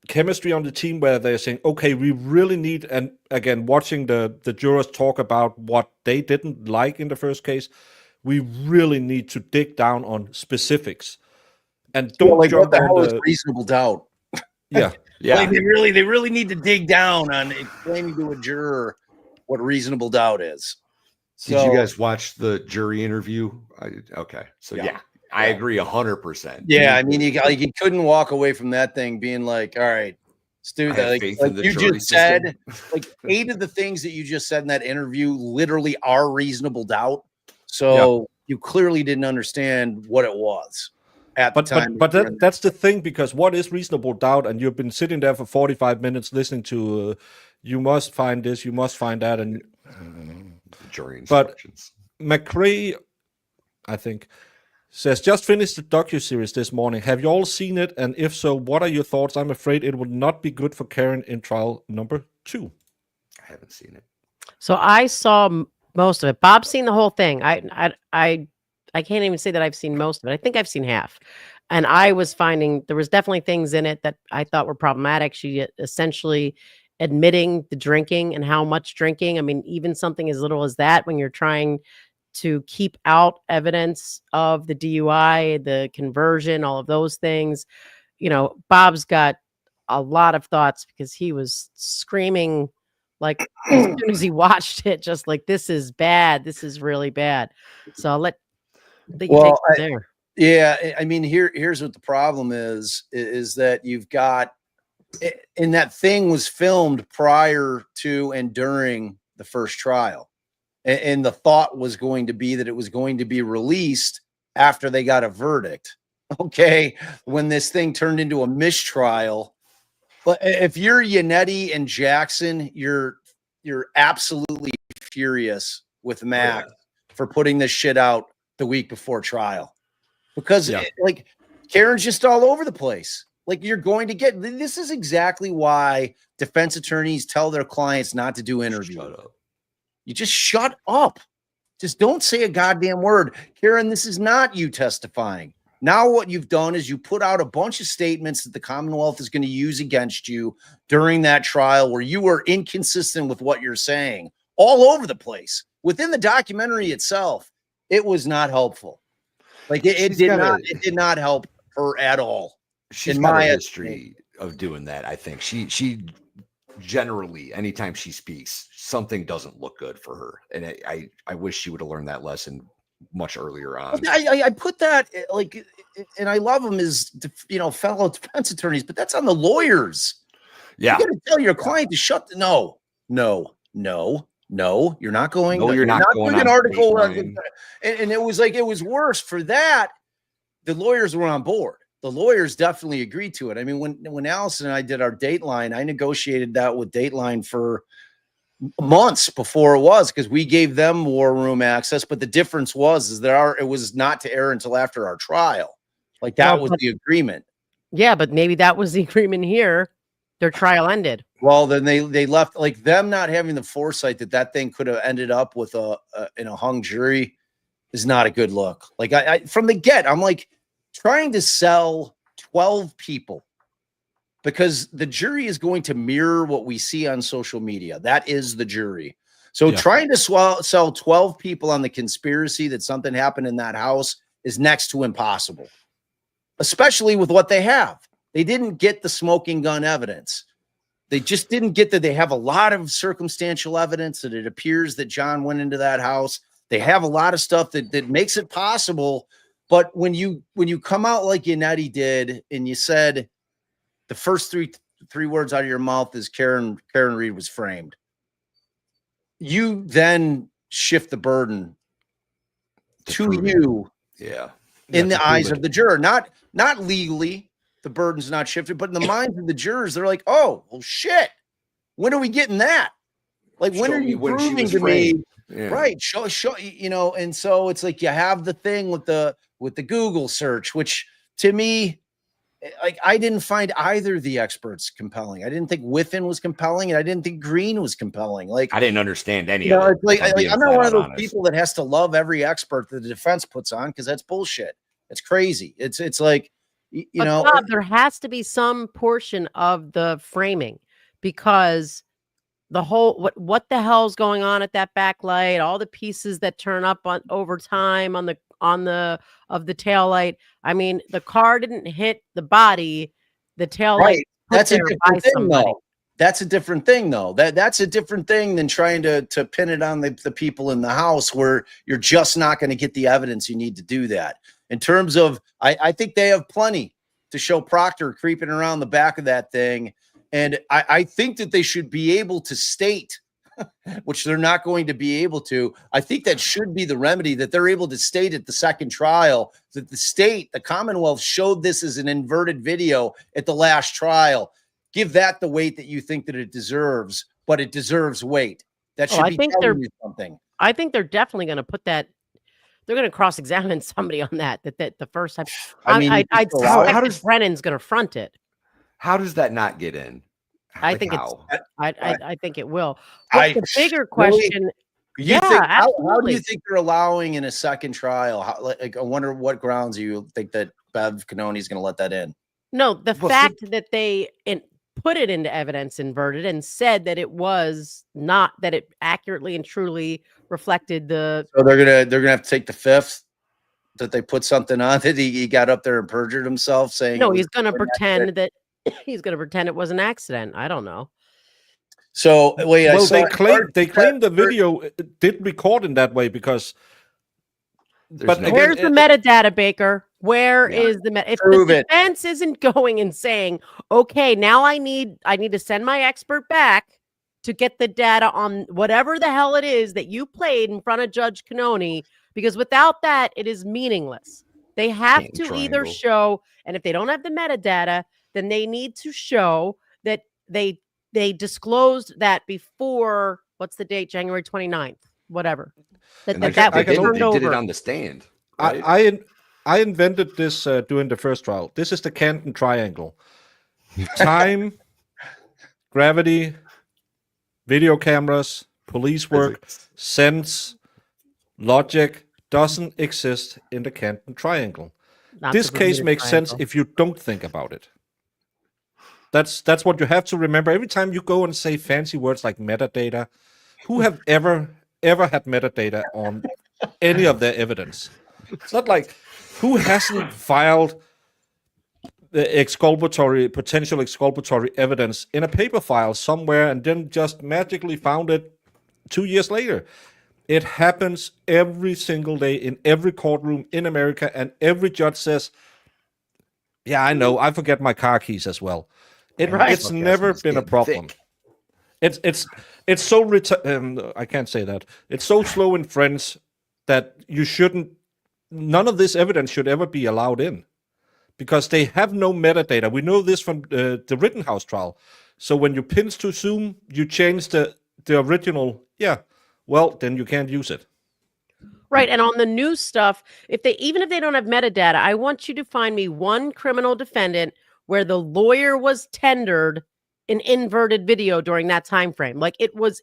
chemistry on the team where they're saying, okay, we really need, and again, watching the jurors talk about what they didn't like in the first case, we really need to dig down on specifics. And don't like, jump what the hell on is reasonable doubt? Yeah. Yeah. Like they really need to dig down on explaining to a juror what reasonable doubt is. Did you guys watch the jury interview? Okay. So yeah, I agree 100%. Yeah, I mean, you couldn't walk away from that thing being like, all right, let's do that. Like you just said, like 8 of the things that you just said in that interview literally are reasonable doubt. So you clearly didn't understand what it was at the time. But that's the thing, because what is reasonable doubt? And you've been sitting there for 45 minutes listening to, you must find this, you must find that, and jury instructions. But McCrae, I think, says, just finished the docuseries this morning. Have you all seen it? And if so, what are your thoughts? I'm afraid it would not be good for Karen in trial number 2. I haven't seen it. So I saw most of it. Bob's seen the whole thing. I can't even say that I've seen most of it. I think I've seen half. And I was finding there was definitely things in it that I thought were problematic. She essentially admitting the drinking and how much drinking. I mean, even something as little as that, when you're trying to keep out evidence of the DUI, the conversion, all of those things. Bob's got a lot of thoughts because he was screaming like as soon as he watched it, just like, this is bad. This is really bad. So I'll let you take it there. Yeah, I mean, here's what the problem is that you've got, and that thing was filmed prior to and during the first trial. And the thought was going to be that it was going to be released after they got a verdict. Okay. When this thing turned into a mistrial. But if you're Yannetti and Jackson, you're absolutely furious with Mac for putting this shit out the week before trial. Because like Karen's just all over the place. Like you're going to get, this is exactly why defense attorneys tell their clients not to do interviews. Shut up. You just shut up. Just don't say a goddamn word. Karen, this is not you testifying. Now what you've done is you put out a bunch of statements that the Commonwealth is going to use against you during that trial where you were inconsistent with what you're saying all over the place. Within the documentary itself, it was not helpful. Like it did not help her at all. She's got a history of doing that. I think she generally, anytime she speaks, something doesn't look good for her. And I wish she would have learned that lesson much earlier on. I put that like, and I love them as, fellow defense attorneys, but that's on the lawyers. Yeah. You got to tell your client to shut the, no, you're not going. No, you're not going doing an article. and it was like, it was worse for that. The lawyers were on board. The lawyers definitely agreed to it. I mean, when Allison and I did our Dateline, I negotiated that with Dateline for months before it was, because we gave them war room access. But the difference was it was not to air until after our trial. Like that was the agreement. Yeah, but maybe that was the agreement here. Their trial ended. Well, then they left, like them not having the foresight that thing could have ended up with in a hung jury is not a good look. Like I from the get, I'm like, trying to sell 12 people because the jury is going to mirror what we see on social media. That is the jury. So trying to sell 12 people on the conspiracy that something happened in that house is next to impossible, especially with what they have. They didn't get the smoking gun evidence. They just didn't get that. They have a lot of circumstantial evidence that it appears that John went into that house. They have a lot of stuff that makes it possible. But when you come out like Yannetti did, and you said the first three words out of your mouth is Karen Reed was framed, you then shift the burden to you. Yeah. In the eyes of the juror, not legally, the burden's not shifted, but in the minds of the jurors, they're like, oh, well, shit. When are we getting that? Like, when are you proving to me? Yeah. Right. Show, and so it's like you have the thing with the Google search, which to me, like, I didn't find either of the experts compelling. I didn't think Whiffen was compelling, and I didn't think Green was compelling. Like, I didn't understand any of it. Like, I'm not one of those people that has to love every expert that the defense puts on, because that's bullshit. It's crazy. It's like, Bob, there has to be some portion of the framing, because the whole what the hell's going on at that backlight, all the pieces that turn up over time on the tail light. I mean, the car didn't hit the body, the tail light. That's a different thing, though. That's a different thing, though. That's a different thing than trying to pin it on the people in the house, where you're just not going to get the evidence you need to do that. In terms of, I think they have plenty to show Proctor creeping around the back of that thing. And I think that they should be able to state, which they're not going to be able to. I think that should be the remedy, that they're able to state at the second trial that the Commonwealth showed this as an inverted video at the last trial. Give that the weight that you think that it deserves, but it deserves weight. That should be telling you something. I think they're definitely going to put that. They're going to cross-examine somebody on that the first time. I mean, I'd suspect Brennan's going to front it. How does that not get in? I think it will. But the bigger question, how do you think they're allowing in a second trial? I wonder what grounds you think that Bev Cannoni is going to let that in. No, the fact that they put it into evidence inverted and said that it was not, that it accurately and truly reflected the. So they're gonna have to take the fifth, that they put something on that he got up there and perjured himself, saying no, he's gonna pretend that. He's going to pretend it was an accident. I don't know. So wait, they claim the video did record in that way, because. Where's the metadata, Baker? Where is the if the defense isn't going and saying, okay, now I need to send my expert back to get the data on whatever the hell it is that you played in front of Judge Cannoni, because without that, it is meaningless. They have to either show, and if they don't have the metadata, then they need to show that they disclosed that before, what's the date? January 29th, whatever. That was turned over. Did it on the stand. Right? I invented this during the first trial. This is the Canton triangle. Time, gravity, video cameras, police work, sense, logic doesn't exist in the Canton triangle. This case makes sense if you don't think about it. That's what you have to remember. Every time you go and say fancy words like metadata, who have ever had metadata on any of their evidence? It's not like, who hasn't filed the potential exculpatory evidence in a paper file somewhere and then just magically found it 2 years later? It happens every single day in every courtroom in America, and every judge says, yeah, I know, I forget my car keys as well. It's never been a problem. It's so I can't say that. It's so slow in French that none of this evidence should ever be allowed in, because they have no metadata. We know this from the Rittenhouse trial. So when you pinch to zoom, you change the original. Yeah, well, then you can't use it. Right. And on the new stuff, even if they don't have metadata, I want you to find me one criminal defendant where the lawyer was tendered an inverted video during that time frame. Like, it was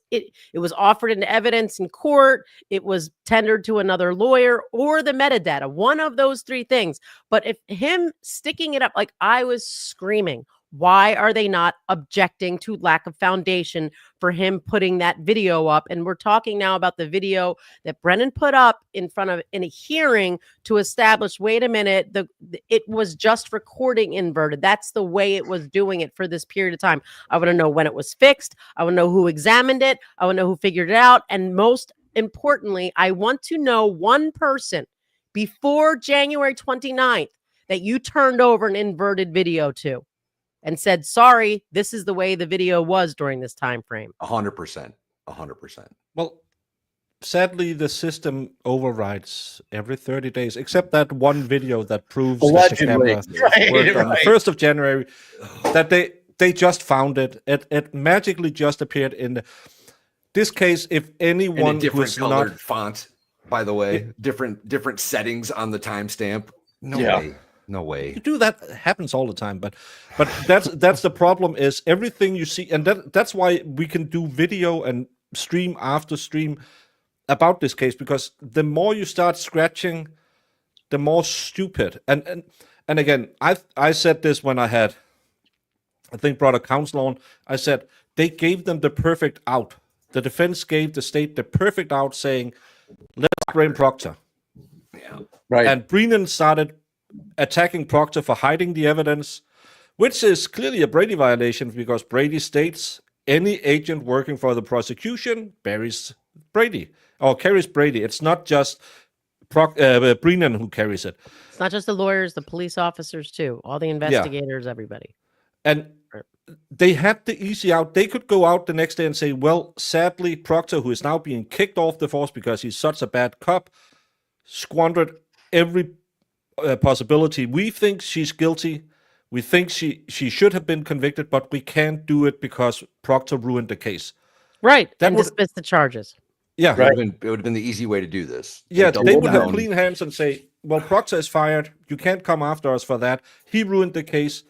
offered into evidence in court, it was tendered to another lawyer, or the metadata, one of those three things. But if him sticking it up, like, I was screaming, Why are they not objecting to lack of foundation for him putting that video up? And we're talking now about the video that Brennan put up in a hearing to establish, wait a minute, it was just recording inverted. That's the way it was doing it for this period of time. I want to know when it was fixed. I want to know who examined it. I want to know who figured it out. And most importantly, I want to know one person before January 29th that you turned over an inverted video to and said, sorry, this is the way the video was during this time frame. 100%. 100%. Well, sadly, the system overrides every 30 days, except that one video that proves that the camera worked on the 1st of January, that they just found it. It magically just appeared in this case. If anyone in a different who's colored not font, by the way, different settings on the timestamp. No way. No way. You do that. It happens all the time, but that's the problem. Is everything you see, and that's why we can do video and stream after stream about this case, because the more you start scratching, the more stupid. And again, I said this when I think brought a counsel on. I said they gave them the perfect out. The defense gave the state the perfect out, saying, "Let's blame Proctor." Yeah. Right. And Brennan started attacking Proctor for hiding the evidence, which is clearly a Brady violation, because Brady states any agent working for the prosecution carries Brady. It's not just Brennan who carries it. It's not just the lawyers, the police officers too, all the investigators, everybody. And they had the easy out. They could go out the next day and say, well, sadly, Proctor, who is now being kicked off the force because he's such a bad cop, squandered every possibility. We think she's guilty. We think she should have been convicted, but we can't do it because Proctor ruined the case. Right. That and would dismiss the charges. Yeah. It would have been the easy way to do this. Yeah, Like, they would have down. clean hands and say, well, Proctor is fired. You can't come after us for that. He ruined the case.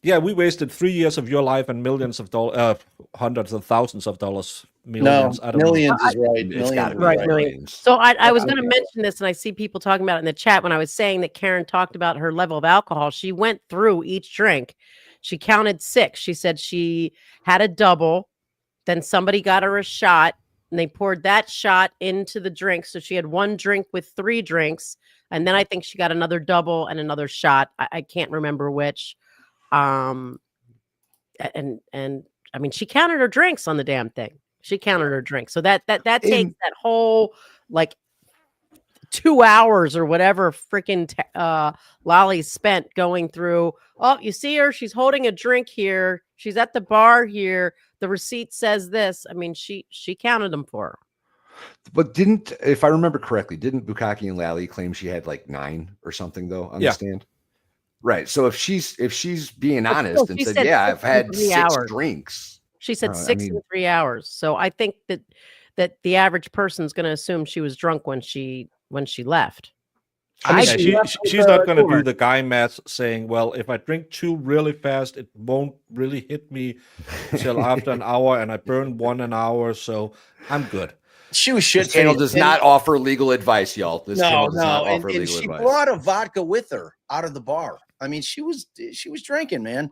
Yeah, we wasted 3 years of your life and millions of dollars, hundreds of thousands of dollars, millions. I don't millions know. is right. It's Millions gotta is be Right, right. millions. So I was going to mention this, and I see people talking about it in the chat when I was saying that Karen talked about her level of alcohol. She went through each drink. She counted 6. She said she had a double, then somebody got her a shot, and they poured that shot into the drink. So she had 1 drink with 3 drinks, and then I think she got another double and another shot. I can't remember which. And I mean, she counted her drinks on the damn thing. She counted her drinks. So that takes that whole like 2 hours or whatever freaking Lolly spent going through. Oh, you see her? She's holding a drink here. She's at the bar here. The receipt says this. I mean, she counted them for her. But if I remember correctly, didn't Bukkake and Lally claim she had like 9 or something though on the stand? Right. So if she's being honest and said, yeah, I've had 6 drinks. She said 6 in 3 hours. So I think that the average person's going to assume she was drunk when she left. She's not going to do the guy math saying, well, if I drink 2 really fast, it won't really hit me until after an hour, and I burn 1 an hour, so I'm good. She was shit. This channel does not offer legal advice, y'all. This channel does not offer legal she advice. brought a vodka with her out of the bar. I mean, she was drinking, man.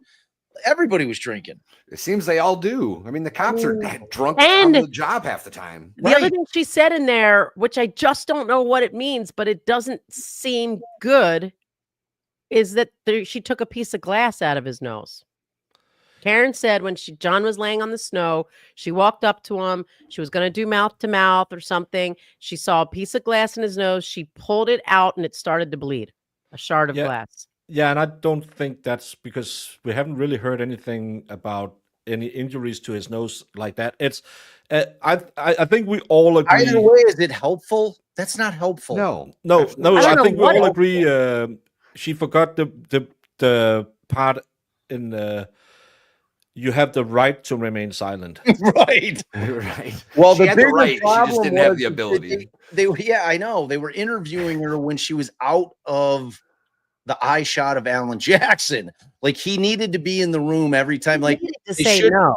Everybody was drinking. It seems they all do. I mean, the cops are drunk on the job half the time. The other thing she said in there, which I just don't know what it means, but it doesn't seem good, is that she took a piece of glass out of his nose. Karen said when John was laying on the snow, she walked up to him. She was going to do mouth to mouth or something. She saw a piece of glass in his nose. She pulled it out and it started to bleed. A shard of glass. Yeah, and I don't think that's because we haven't really heard anything about any injuries to his nose like that. It's, I think we all agree. Either way, is it helpful? That's not helpful. No. I think we all agree. She forgot the part in the. You have the right to remain silent. Right. Well, she had the right. She just didn't have the ability. I know. They were interviewing her when she was out of the eye shot of Alan Jackson. Like, he needed to be in the room every time. Like, he needed to say no.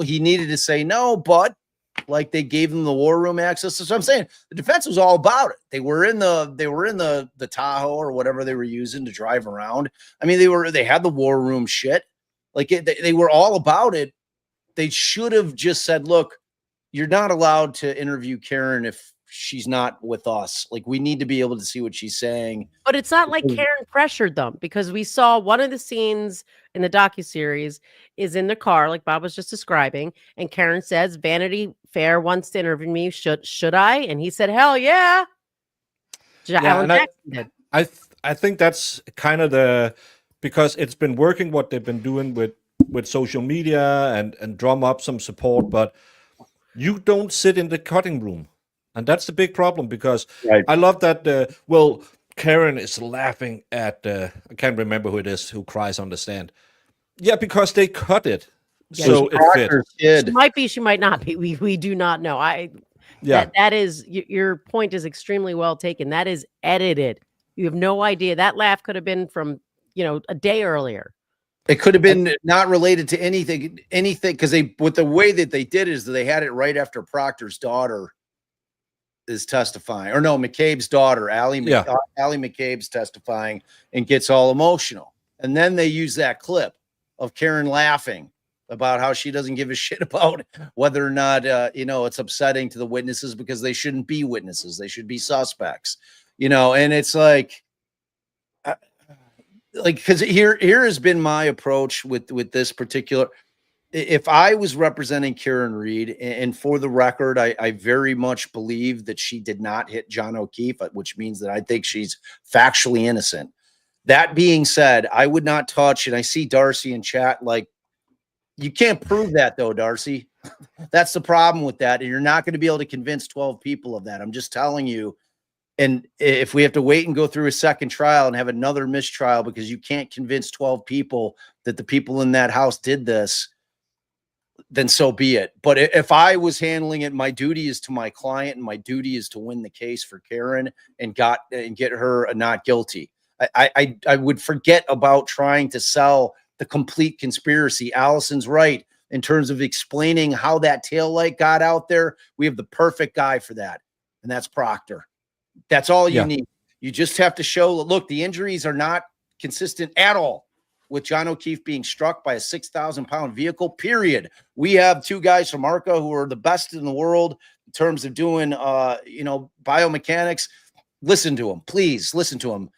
He needed to say no, but like they gave him the war room access. So I'm saying the defense was all about it. They were in the Tahoe or whatever they were using to drive around. I mean, they had the war room shit. Like they were all about it. They should have just said, look, you're not allowed to interview Karen if she's not with us. Like, we need to be able to see what she's saying. But it's not like Karen pressured them, because we saw one of the scenes in the docuseries is in the car, like Bob was just describing, and Karen says, Vanity Fair wants to interview me. Should I? And he said, hell yeah. Alan Jackson did. I think that's kind of because it's been working what they've been doing with social media and drum up some support, but you don't sit in the cutting room. And that's the big problem, because I love that, Karen is laughing at, I can't remember who it is who cries on the stand. Yeah, because they cut it. Yeah, so it fit. She might be, she might not be. We do not know. That is, your point is extremely well taken. That is edited. You have no idea. That laugh could have been from, a day earlier. It could have been not related to anything, because with the way that they did is that they had it right after Proctor's daughter is testifying, or no, McCabe's daughter, Allie McCabe's testifying, and gets all emotional. And then they use that clip of Karen laughing about how she doesn't give a shit about whether or not, it's upsetting to the witnesses, because they shouldn't be witnesses. They should be suspects, and it's like, because here has been my approach with this particular. If I was representing Karen Read, and for the record, I very much believe that she did not hit John O'Keefe, which means that I think she's factually innocent. That being said, I would not touch, and I see Darcy in chat, like, you can't prove that though, Darcy. That's the problem with that. And you're not going to be able to convince 12 people of that. I'm just telling you. And if we have to wait and go through a second trial and have another mistrial because you can't convince 12 people that the people in that house did this, then so be it. But if I was handling it, my duty is to my client, and my duty is to win the case for Karen and get her a not guilty. I would forget about trying to sell the complete conspiracy. Allison's right in terms of explaining how that taillight got out there. We have the perfect guy for that, and that's Proctor. That's all you need. You just have to show, look, the injuries are not consistent at all with John O'Keefe being struck by a 6,000-pound vehicle, period. We have two guys from ARCA who are the best in the world in terms of doing, biomechanics. Listen to them. Please listen to them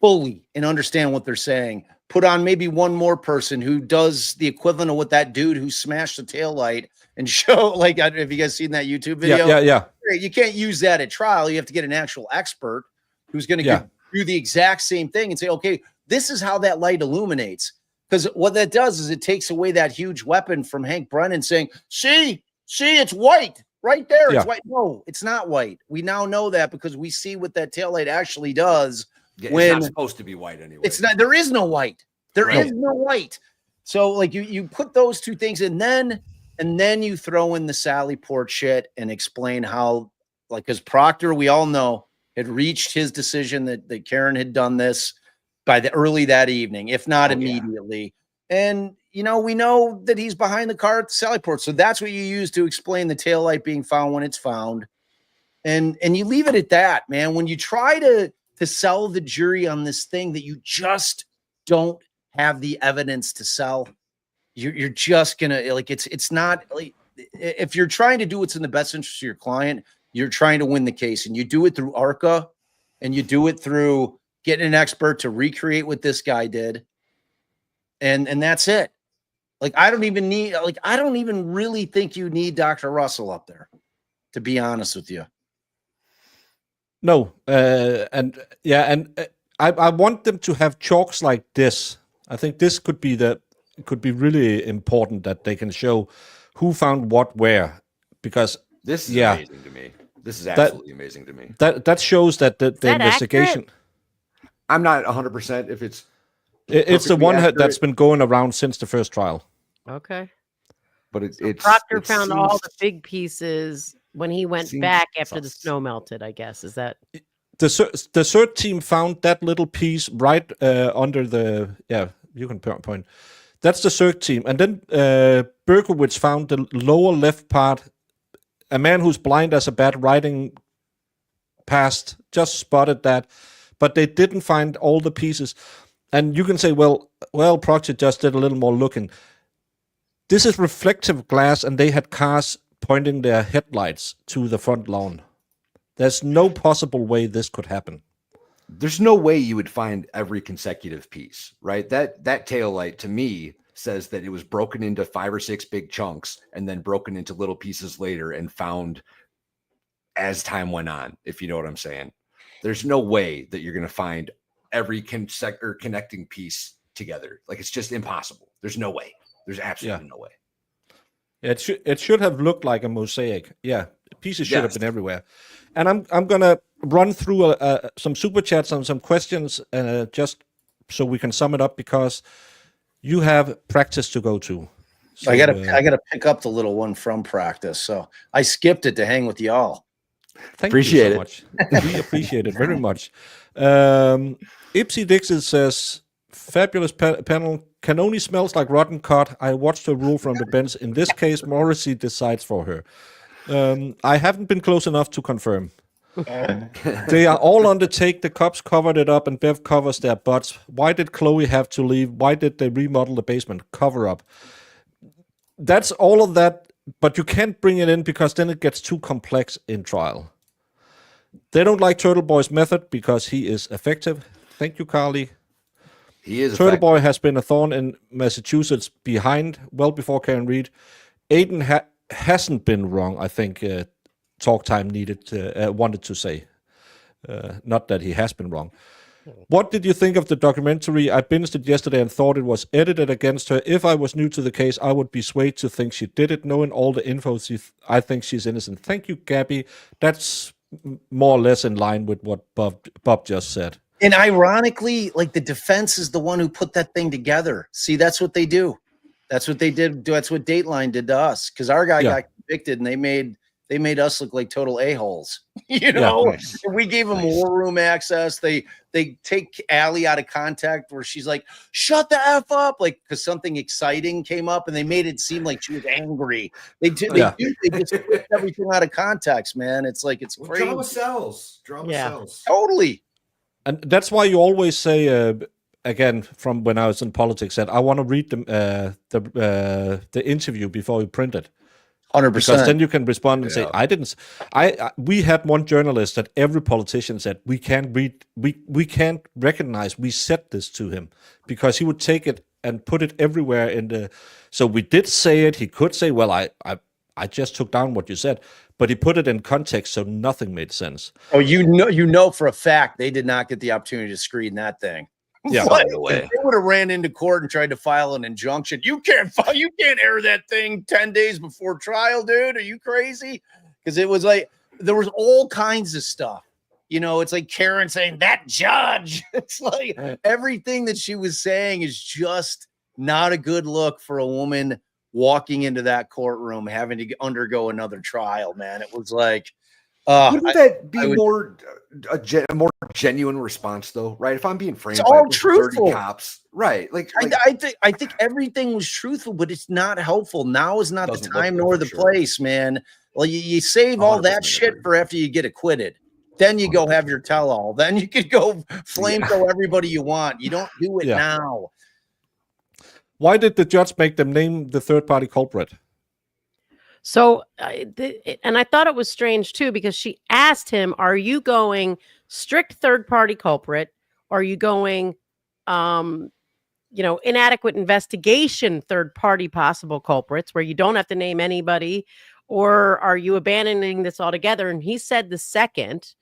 fully and understand what they're saying. Put on maybe one more person who does the equivalent of what that dude who smashed the taillight, and show, like, have you guys seen that YouTube video? Yeah. You can't use that at trial. You have to get an actual expert who's going to do the exact same thing and say, okay, this is how that light illuminates. Because what that does is it takes away that huge weapon from Hank Brennan saying, see, it's white right there. It's white. No, it's not white. We now know that because we see what that taillight actually does. It's not supposed to be white anyway. It's not. There is no white. There is no white. So, like, you put those two things, and then you throw in the Sally Port shit and explain how, like, because Proctor, we all know, had reached his decision that Karen had done this by the early that evening, if not immediately. And, we know that he's behind the car at the Sally Port. So that's what you use to explain the taillight being found when it's found. And you leave it at that, man. When you try to sell the jury on this thing that you just don't have the evidence to sell, you're just gonna, like, it's not, like, if you're trying to do what's in the best interest of your client, you're trying to win the case, and you do it through ARCA, and you do it through getting an expert to recreate what this guy did, and that's it. Like, I don't even really think you need Dr. Russell up there, to be honest with you. No, I want them to have chalks like this. I think this could be really important, that they can show who found what where, because this is amazing to me. This is absolutely amazing to me. That shows that the investigation. Accurate? I'm not 100% if it's the one that's been going around since the first trial. Okay. But Proctor found all the big pieces when he went back after the snow melted, I guess. Is that the third team found that little piece right under the you can point. That's the third team, and then Berkowitz found the lower left part. A man who's blind as a bat riding past just spotted that, but they didn't find all the pieces. And you can say, well, Proctor just did a little more looking. This is reflective glass, and they had cars pointing their headlights to the front lawn. There's no possible way this could happen. There's no way you would find every consecutive piece, right? That tail light to me says that it was broken into 5 or 6 big chunks and then broken into little pieces later and found as time went on, if you know what I'm saying. There's no way that you're going to find every connecting piece together. Like, it's just impossible. There's no way. There's absolutely no way. It should have looked like a mosaic. Yeah, pieces should have been everywhere. And I'm gonna run through some super chats and some questions just so we can sum it up, because you have practice to go to. So, I gotta pick up the little one from practice, so I skipped it to hang with y'all. Thank you so much. We appreciate it very much. Ipsy Dixit says, fabulous panel. Can only smells like rotten cod. I watched her rule from the bench. In this case, Morrissey decides for her. I haven't been close enough to confirm. They are all on the take. The cops covered it up, and Bev covers their butts. Why did Chloe have to leave? Why did they remodel the basement? Cover up. That's all of that, but you can't bring it in because then it gets too complex in trial. They don't like Turtle Boy's method because he is effective. Thank you, Carly. He is. Turtle Boy has been a thorn in Massachusetts behind well before Karen Reed. Aiden hasn't been wrong, I think. Talk time wanted to say. Not that he has been wrong. What did you think of the documentary? I binged it yesterday and thought it was edited against her. If I was new to the case, I would be swayed to think she did it. Knowing all the info, I think she's innocent. Thank you, Gabby. That's more or less in line with what Bob just said. And ironically, like, the defense is the one who put that thing together. See, that's what they do. That's what they did. That's what Dateline did to us, because our guy got convicted, and they made us look like total a-holes. You know, we gave them war room access. They take Allie out of contact where she's like, "Shut the F up," like, because something exciting came up, and they made it seem like she was angry. They just took everything out of context, man. It's like, it's crazy. Drama sells. Sells. Totally. And that's why you always say, again, from when I was in politics, that I want to read the interview before you print it. 100%. Because then you can respond and say, we had one journalist that every politician said, we can't recognize we said this to him, because he would take it and put it everywhere so we did say it. He could say, well, I just took down what you said, but he put it in context, so nothing made sense. Oh, you know for a fact they did not get the opportunity to screen that thing. Yeah, by the way, they would have ran into court and tried to file an injunction. You can't air that thing 10 days before trial, dude. Are you crazy? Because it was like, there was all kinds of stuff. You know, it's like Karen saying, that judge. It's like everything that she was saying is just not a good look for a woman walking into that courtroom, having to undergo another trial, man. It was like, wouldn't that be a more genuine response, though? Right? If I'm being framed, it's all truthful. 30 cops, right? Like I think everything was truthful, but it's not helpful. Now is not the time nor the place, man. Well, you save all that shit for after you get acquitted. Then you go have your tell-all. Then you could go flamethrow everybody you want. You don't do it now. Why did the judge make them name the third-party culprit? So, and I thought it was strange too, because she asked him, are you going strict third-party culprit? Or are you going, inadequate investigation third-party possible culprits, where you don't have to name anybody? Or are you abandoning this altogether? And he said the second.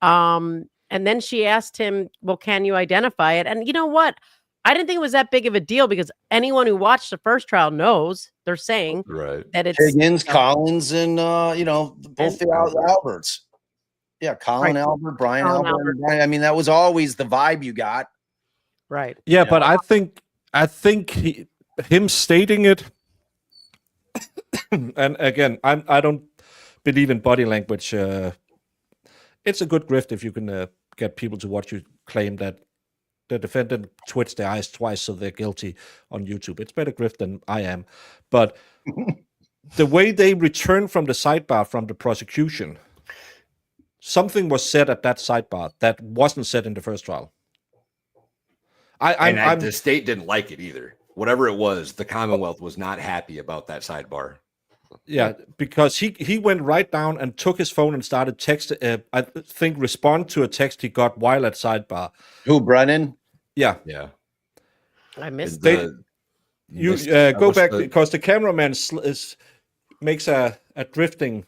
And then she asked him, well, can you identify it? And you know what? I didn't think it was that big of a deal, because anyone who watched the first trial knows they're saying that it's Higgins, Collins, and both the Alberts. Yeah, Colin Albert, Brian Albert. I mean, that was always the vibe you got. Right. Yeah, but I think him stating it, and again, I don't believe in body language. It's a good grift if you can get people to watch you claim that the defendant twitched their eyes twice so they're guilty on YouTube. It's better grift than I am. But the way they returned from the sidebar from the prosecution, something was said at that sidebar that wasn't said in the first trial. I'm the state didn't like it either. Whatever it was, the Commonwealth was not happy about that sidebar. yeah, because he went right down and took his phone and started texting. I think respond to a text he got while at sidebar. Who, Brennan? Yeah, Yeah. I missed They- that. you go back because the cameraman makes a drifting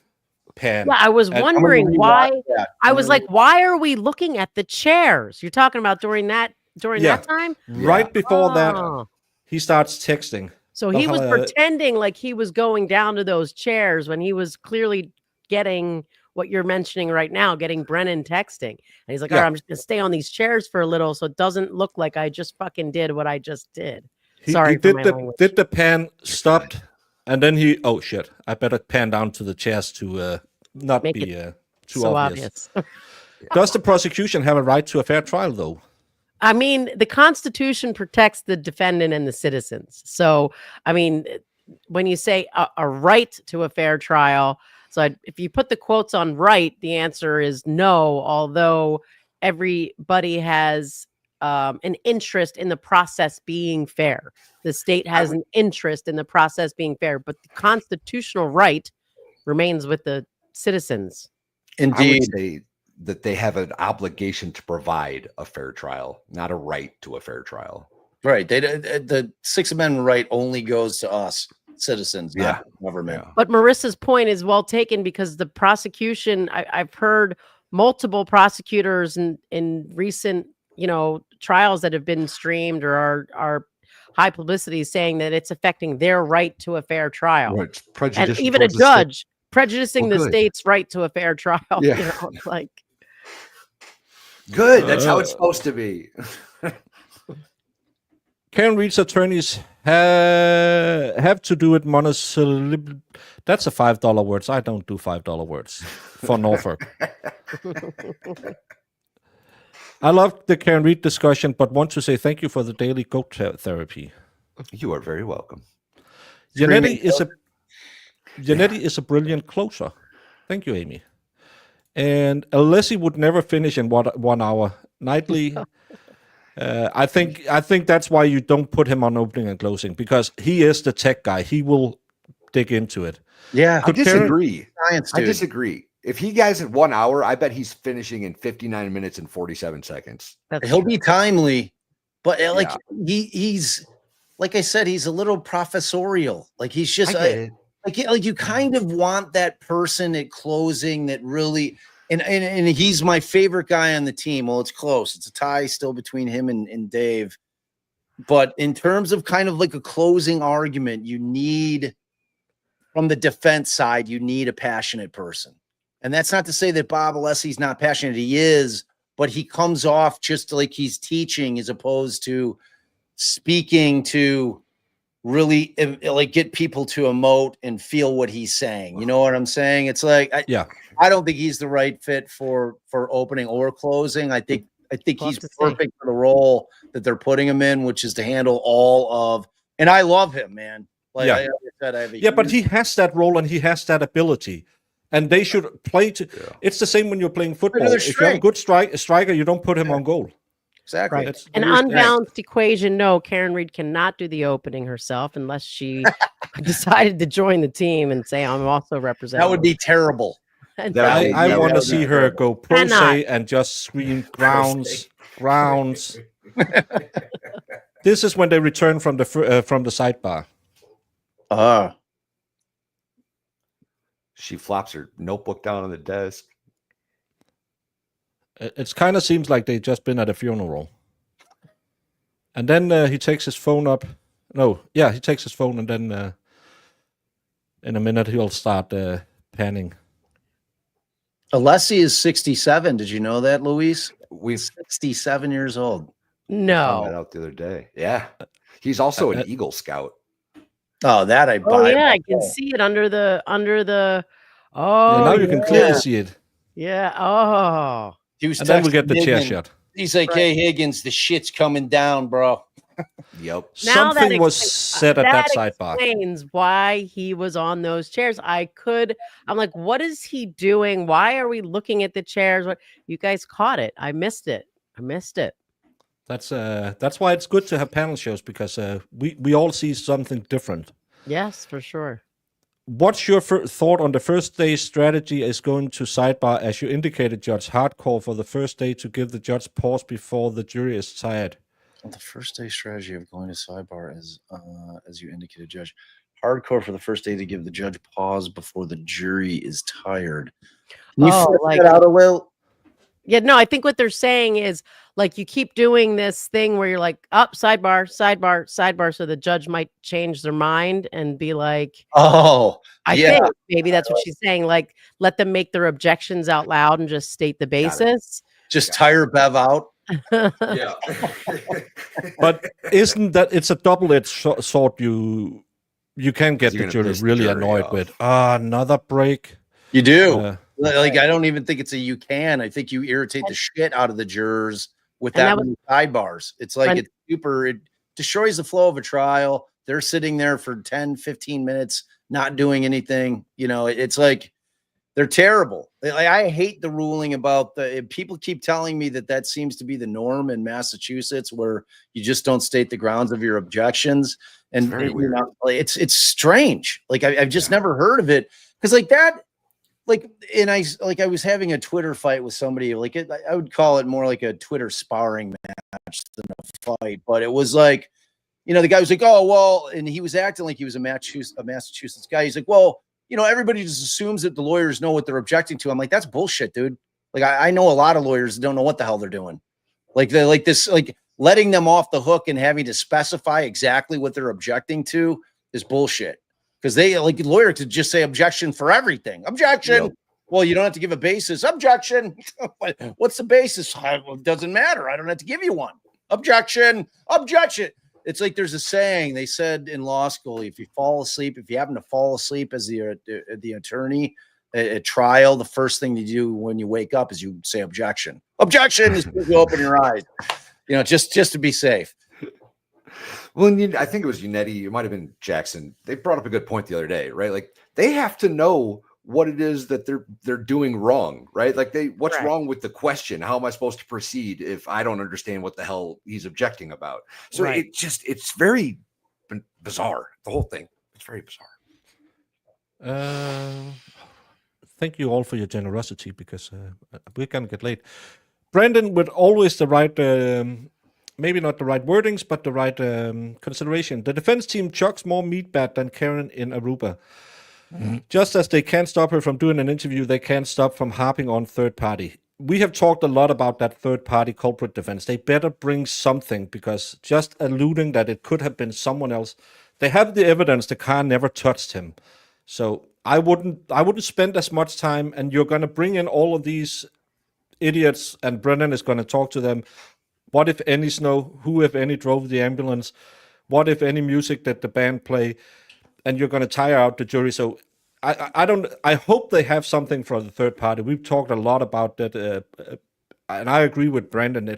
pan. Yeah, I was And- wondering I'm gonna why. rewatch that. I I'm was gonna like, why are we looking at the chairs? You're talking about during that time? Right before that, Oh. he starts texting. So he was Hello. pretending like he was going down to those chairs when he was clearly getting what you're mentioning right now, getting Brennan texting. And he's like, all Yeah. right, I'm just going to stay on these chairs for a little so it doesn't look like I just fucking did what I just did. Sorry He for did my the language. did the pan stopped, and then oh shit! I better pan down to the chairs to not Make be too so obvious. obvious. Does the prosecution have a right to a fair trial, though? I mean, the Constitution protects the defendant and the citizens. So, I mean, when you say a right to a fair trial, so if you put the quotes on right, the answer is no, although everybody has an interest in the process being fair. The state has an interest in the process being fair, but the constitutional right remains with the citizens. I Indeed. would say that they have an obligation to provide a fair trial, not a right to a fair trial. Right. The Sixth Amendment right only goes to us citizens, Yeah. not the government. Yeah. But Marissa's point is well taken because the prosecution, I've heard multiple prosecutors in recent, trials that have been streamed or are high publicity saying that it's affecting their right to a fair trial. Well, it's And prejudicial even a towards the state. judge prejudicing Well, the good. state's right to a fair trial. Yeah. Like Good. That's how it's supposed to be. Karen Reed's attorneys have to do it monosyllabic. That's a $5 words. I don't do $5 words for Norfolk. I love the Karen Reed discussion, but want to say thank you for the daily goat therapy. You are very welcome. Janetti is a brilliant closer. Thank you, Amy. And Alessi would never finish in 1 hour. Knightley, I think that's why you don't put him on opening and closing, because he is the tech guy. He will dig into it. Yeah. I disagree. Science, I dude. disagree. If he guys at 1 hour, I bet he's finishing in 59 minutes and 47 seconds. He'll be timely, but like Yeah. he's like I said, he's a little professorial. Like he's just I get it. like you kind of want that person at closing that really and he's my favorite guy on the team. Well, it's close. It's a tie still between him and Dave. But in terms of kind of like a closing argument, you need from the defense side, you need a passionate person. And that's not to say that Bob Alessi's not passionate. He is, but he comes off just like he's teaching as opposed to speaking to really like get people to emote and feel what he's saying. You know what I'm saying? It's like, I don't think he's the right fit for opening or closing. I think he's perfect for the role that they're putting him in, which is to handle all of, and I love him, man. Like Yeah. I said, I have a But he has that role and he has that ability. And they should play to. Yeah. It's the same when you're playing football. Another If you have a good striker, you don't put him on goal. Exactly. Right. An unbalanced equation. No, Karen Reed cannot do the opening herself unless she decided to join the team and say, I'm also representing. That would be terrible. I want to see her go pro se and just scream grounds. This is when they return from the sidebar. She flops her notebook down on the desk. It kind of seems like they've just been at a funeral. And then he takes his phone up. He takes his phone and then in a minute he'll start panning. Alessi is 67. Did you know that, Luis? We've 67 years old. No. found that out the other day. Yeah. He's also an Eagle Scout. Oh, that I buy. Oh yeah, I can see it under the oh now you can clearly see it. Yeah. Oh. He was and then we get the chair Higgins. shot. He's like, hey Higgins, the shit's coming down, bro. Yep. Now Something was said at that sidebar. Explains why he was on those chairs. I'm like, what is he doing? Why are we looking at the chairs? What you guys caught it? I missed it. That's why it's good to have panel shows, because we all see something different. Yes, for sure. What's your thought on the first day strategy is going to sidebar, as you indicated, Judge? Hardcore for the first day to give the judge pause before the jury is tired. Well, the first day strategy of going to sidebar is, as you indicated, Judge. Hardcore for the first day to give the judge pause before the jury is tired. Can you flesh that out a little? Yeah, no, I think what they're saying is, like, you keep doing this thing where you're like, up, sidebar, sidebar, sidebar, so the judge might change their mind and be like, oh, I think maybe that's what she's saying. Like, let them make their objections out loud and just state the basis. Just tire Bev out. Yeah. But isn't that it's a double-edged sword? You can get the jury really annoyed with another break. You do. Like, I don't even think it's a you can. I think you irritate the shit out of the jurors with that many sidebars. It's like it destroys the flow of a trial. They're sitting there for 10, 15 minutes, not doing anything. You know, it's like they're terrible. I hate the ruling about people keep telling me that seems to be the norm in Massachusetts, where you just don't state the grounds of your objections. And you know, it's strange. Like I've just never heard of it. Because like that, I was having a Twitter fight with somebody. Like I would call it more like a Twitter sparring match than a fight. But it was like, you know, the guy was like, oh, well, and he was acting like he was a Massachusetts guy. He's like, well, you know, everybody just assumes that the lawyers know what they're objecting to. I'm like, that's bullshit, dude. Like, I know a lot of lawyers that don't know what the hell they're doing. Like, they're like this, like letting them off the hook and having to specify exactly what they're objecting to is bullshit. Because they, like, lawyer could just say objection for everything. Objection. Yep. Well, you don't have to give a basis. Objection. What's the basis? It doesn't matter. I don't have to give you one. Objection. Objection. It's like there's a saying they said in law school: if you happen to fall asleep as the attorney at trial, the first thing you do when you wake up is you say objection. Objection is you open your eyes, you know, just to be safe. Well, I think it was Unetti, it might have been Jackson. They brought up a good point the other day, right? Like they have to know what it is that they're doing wrong, right? Like what's wrong with the question? How am I supposed to proceed if I don't understand what the hell he's objecting about? So it's very bizarre. The whole thing, it's very bizarre. Thank you all for your generosity, because we're gonna get late. Brendan, with always the right, maybe not the right wordings, but the right consideration. The defense team chucks more meat bat than Karen in Aruba. Mm-hmm. Just as they can't stop her from doing an interview, they can't stop from harping on third party. We have talked a lot about that third party culprit defense. They better bring something, because just alluding that it could have been someone else. They have the evidence the car never touched him. So I wouldn't spend as much time, and you're going to bring in all of these idiots, and Brennan is going to talk to them. What, if any, snow? Who, if any, drove the ambulance? What, if any, music did the band play? And you're going to tire out the jury. So I hope they have something for the third party. We've talked a lot about that. And I agree with Brandon.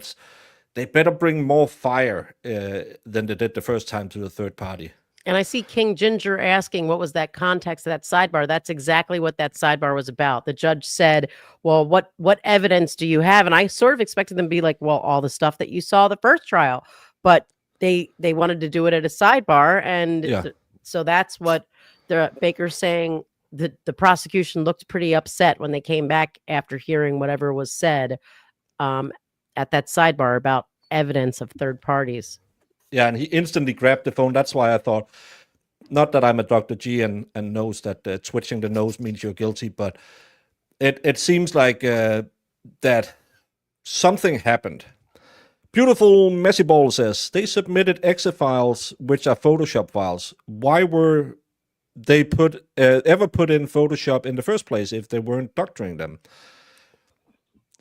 They better bring more fire than they did the first time to the third party. And I see King Ginger asking, what was that context of that sidebar? That's exactly what that sidebar was about. The judge said, well, what evidence do you have? And I sort of expected them to be like, well, all the stuff that you saw the first trial. But they wanted to do it at a sidebar. And so that's what the Baker's saying. The prosecution looked pretty upset when they came back after hearing whatever was said at that sidebar about evidence of third parties. Yeah, and he instantly grabbed the phone. That's why I thought, not that I'm a Dr. G and knows that twitching the nose means you're guilty, but it seems like that something happened. Beautiful Messy Ball says, they submitted exe files, which are Photoshop files. Why were they ever put in Photoshop in the first place if they weren't doctoring them?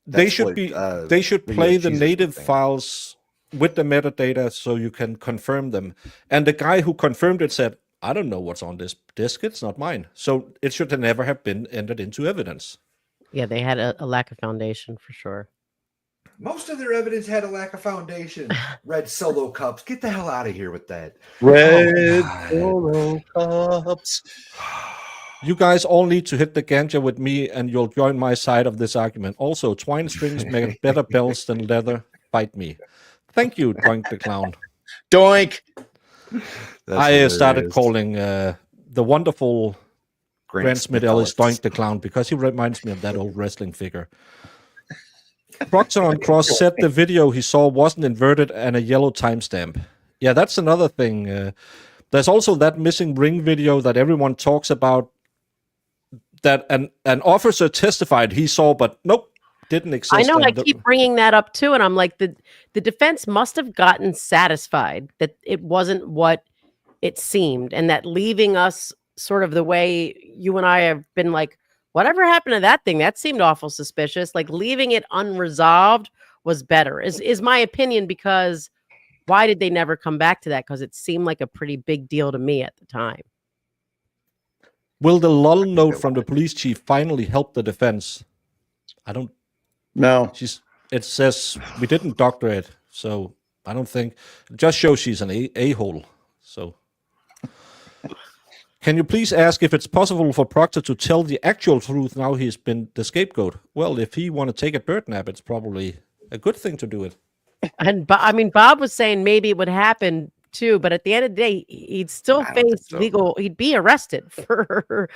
They should play the native files with the metadata so you can confirm them. And the guy who confirmed it said, I don't know what's on this disk. It's not mine. So it should never have been entered into evidence. Yeah, they had a lack of foundation for sure. Most of their evidence had a lack of foundation. Red Solo cups. Get the hell out of here with that. Red Solo cups. You guys all need to hit the ganja with me and you'll join my side of this argument. Also, twine strings make better bells than leather. Fight me. Thank you, Doink the Clown. Doink. I started calling the wonderful Grant Smith Ellis Doink the Clown because he reminds me of that old wrestling figure. Proctor on Cross said the video he saw wasn't inverted and a yellow timestamp. Yeah, that's another thing. There's also that missing ring video that everyone talks about that an officer testified he saw, but nope, didn't exist. I know, I keep bringing that up too, and I'm like, the defense must have gotten satisfied that it wasn't what it seemed, and that leaving us sort of the way you and I have been like, whatever happened to that thing? That seemed awful suspicious. Like leaving it unresolved was better, is my opinion, because why did they never come back to that? Because it seemed like a pretty big deal to me at the time. Will the lull note from the police chief finally help the defense? I don't know. It says we didn't doctor it, so I don't think. It just shows she's an a-hole. So, can you please ask if it's possible for Proctor to tell the actual truth now he's been the scapegoat? Well, if he want to take a bird nap, it's probably a good thing to do it. And I mean, Bob was saying maybe it would happen too, but at the end of the day, he'd still face legal. He'd be arrested for,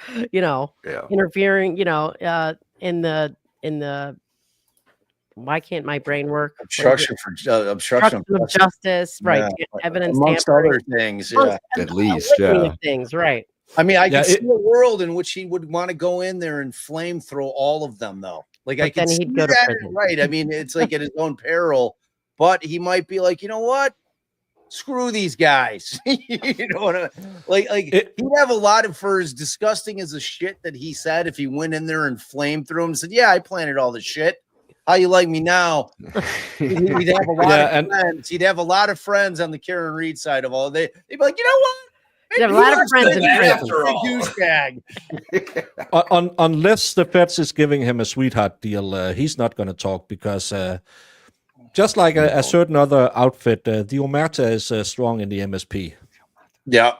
interfering. In the. Why can't my brain work? Obstruction of justice, right? Yeah. Evidence amongst tampering. other things. Yeah, at least, things, right? I mean, I could see a world in which he would want to go in there and flame throw all of them, though. Like but I can then see he'd go to that, prison. right? I mean, it's like at his own peril. But he might be like, you know what? Screw these guys. You know what I mean? He'd have a lot of, for as disgusting as the shit that he said, if he went in there and flamed through him and said, yeah, I planted all the shit. How you like me now? He'd have a lot of friends. He'd have a lot of friends on the Karen Reed side of all. They'd be like, you know what? He'd have a lot of friends in prison. Unless the feds is giving him a sweetheart deal, he's not going to talk because just like a certain other outfit, the Omerta is strong in the MSP. Yeah.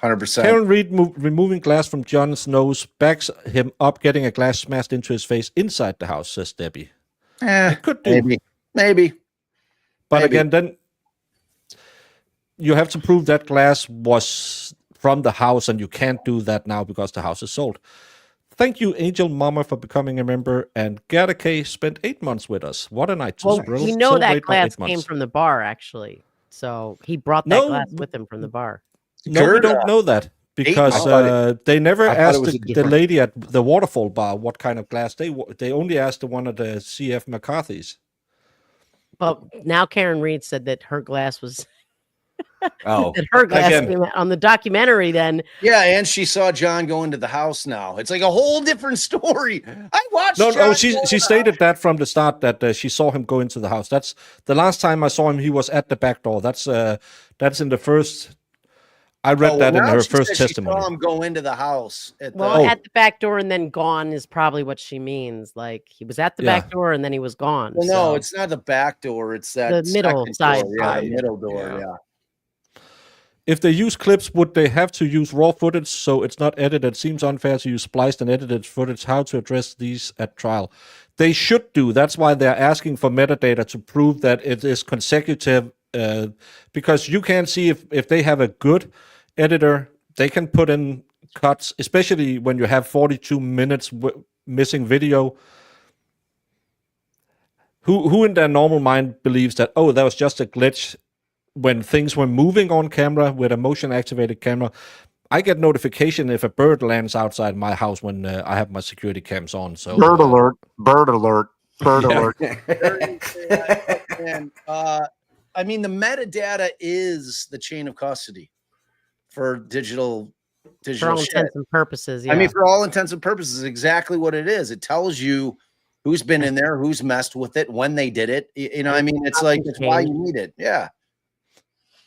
100%. Karen Reed removing glass from John's nose backs him up, getting a glass smashed into his face inside the house, says Debbie. It could do. Maybe. But again, then you have to prove that glass was from the house, and you can't do that now because the house is sold. Thank you, Angel Mama, for becoming a member, and Gerda K spent 8 months with us. What a night to we know that glass came from the bar, actually. So he brought that glass with him from the bar. No, we don't know that because they never asked the lady at the Waterfall bar what kind of glass they only asked the one of the CF McCarthy's. But now Karen Reed said that her glass was that her glass came out on the documentary then. Yeah, and she saw John go into the house now. It's like a whole different story. I watched she stated that from the start that she saw him go into the house. That's the last time I saw him, he was at the back door. That's in the first I read that in her first testimony. She saw him go into the house. At the back door and then gone is probably what she means. Like he was at the back door and then he was gone. Well, no, it's not the back door. It's that the middle side. Middle door. Yeah. If they use clips, would they have to use raw footage so it's not edited? It seems unfair to use spliced and edited footage. How to address these at trial? They should do. That's why they're asking for metadata to prove that it is consecutive. Because you can see if they have a good editor, they can put in cuts, especially when you have 42 minutes missing video. Who in their normal mind believes that, oh, that was just a glitch when things were moving on camera with a motion activated camera? I get notification if a bird lands outside my house when I have my security cams on. So bird alert. And I mean, the metadata is the chain of custody for digital for all intents and purposes. Yeah. I mean, for all intents and purposes, exactly what it is. It tells you who's been in there, who's messed with it, when they did it. You know, I mean, it's like it's why you need it. Yeah.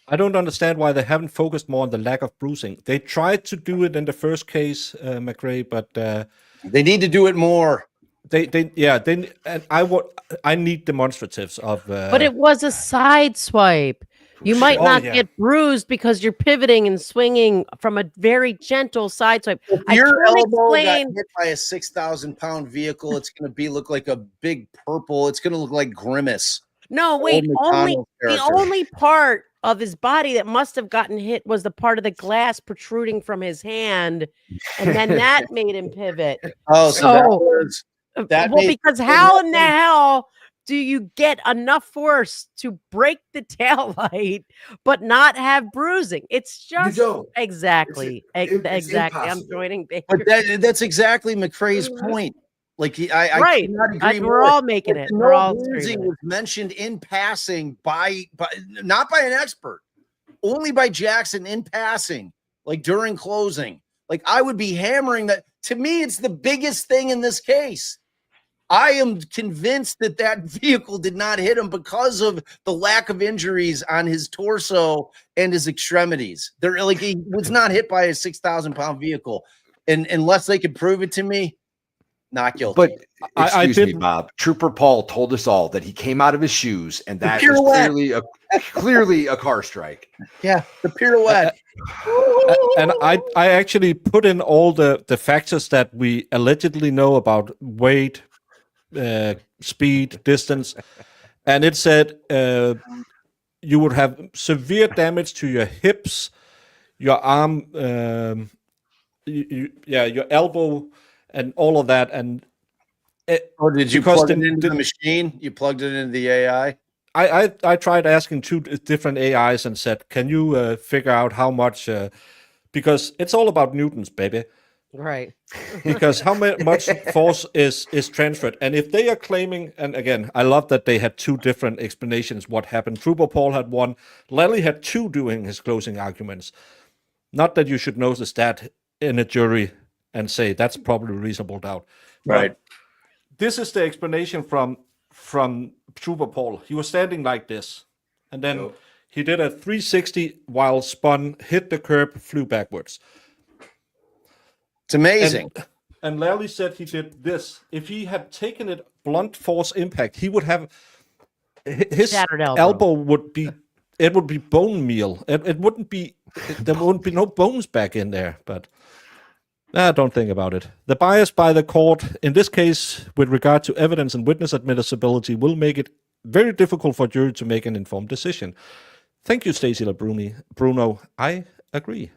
I don't understand why they haven't focused more on the lack of bruising. They tried to do it in the first case, McRae, but they need to do it more. I need demonstratives of. But it was a side swipe. You might not get bruised because you're pivoting and swinging from a very gentle side swipe. If your elbow got hit by a 6,000-pound vehicle, it's going to look like a big purple. It's going to look like Grimace. No, wait. McDonald's The character. only part of his body that must have gotten hit was the part of the glass protruding from his hand, and then that made him pivot. Oh, so that So- was that well, made- because how in the hell do you get enough force to break the taillight but not have bruising? It's just don't. exactly. It's Exactly. I'm impossible. joining Baker. But that's exactly McCrae's point. Like I Right. cannot agree We're more. all making But it. the We're no all bruising screaming it. was mentioned in passing by not by an expert, only by Jackson in passing, like during closing. Like I would be hammering that. To me, it's the biggest thing in this case. I am convinced that vehicle did not hit him because of the lack of injuries on his torso and his extremities. They're like he was not hit by a 6,000-pound vehicle, and unless they could prove it to me, not guilty. But I excuse me, did- Bob. Trooper Paul told us all that he came out of his shoes, and that was pirouette. clearly a car strike. Yeah, the pirouette. And I actually put in all the factors that we allegedly know about weight, speed, distance, and it said you would have severe damage to your hips, your arm, your elbow, and all of that. And Or did you because plug it the- into the machine? You plugged it into the AI? I tried asking 2 different AIs and said, "Can you figure out how much?" Because it's all about newtons, baby. Right. Because how much force is transferred, and if they are claiming, and again, I love that they had 2 different explanations what happened. Trooper Paul had one, Lally had 2 doing his closing arguments. Not that you should notice that in a jury and say that's probably reasonable doubt. But Right. this is the explanation from Trooper Paul. He was standing like this, and then Yep. he did a 360 while spun, hit the curb, flew backwards. It's amazing. And Lally said he did this. If he had taken it blunt force impact, he would have his Shattered elbow. elbow would be bone meal. It wouldn't be there wouldn't be no bones back in there. But don't think about it. The bias by the court in this case, with regard to evidence and witness admissibility, will make it very difficult for a jury to make an informed decision. Thank you, Stacey Bruno. I agree.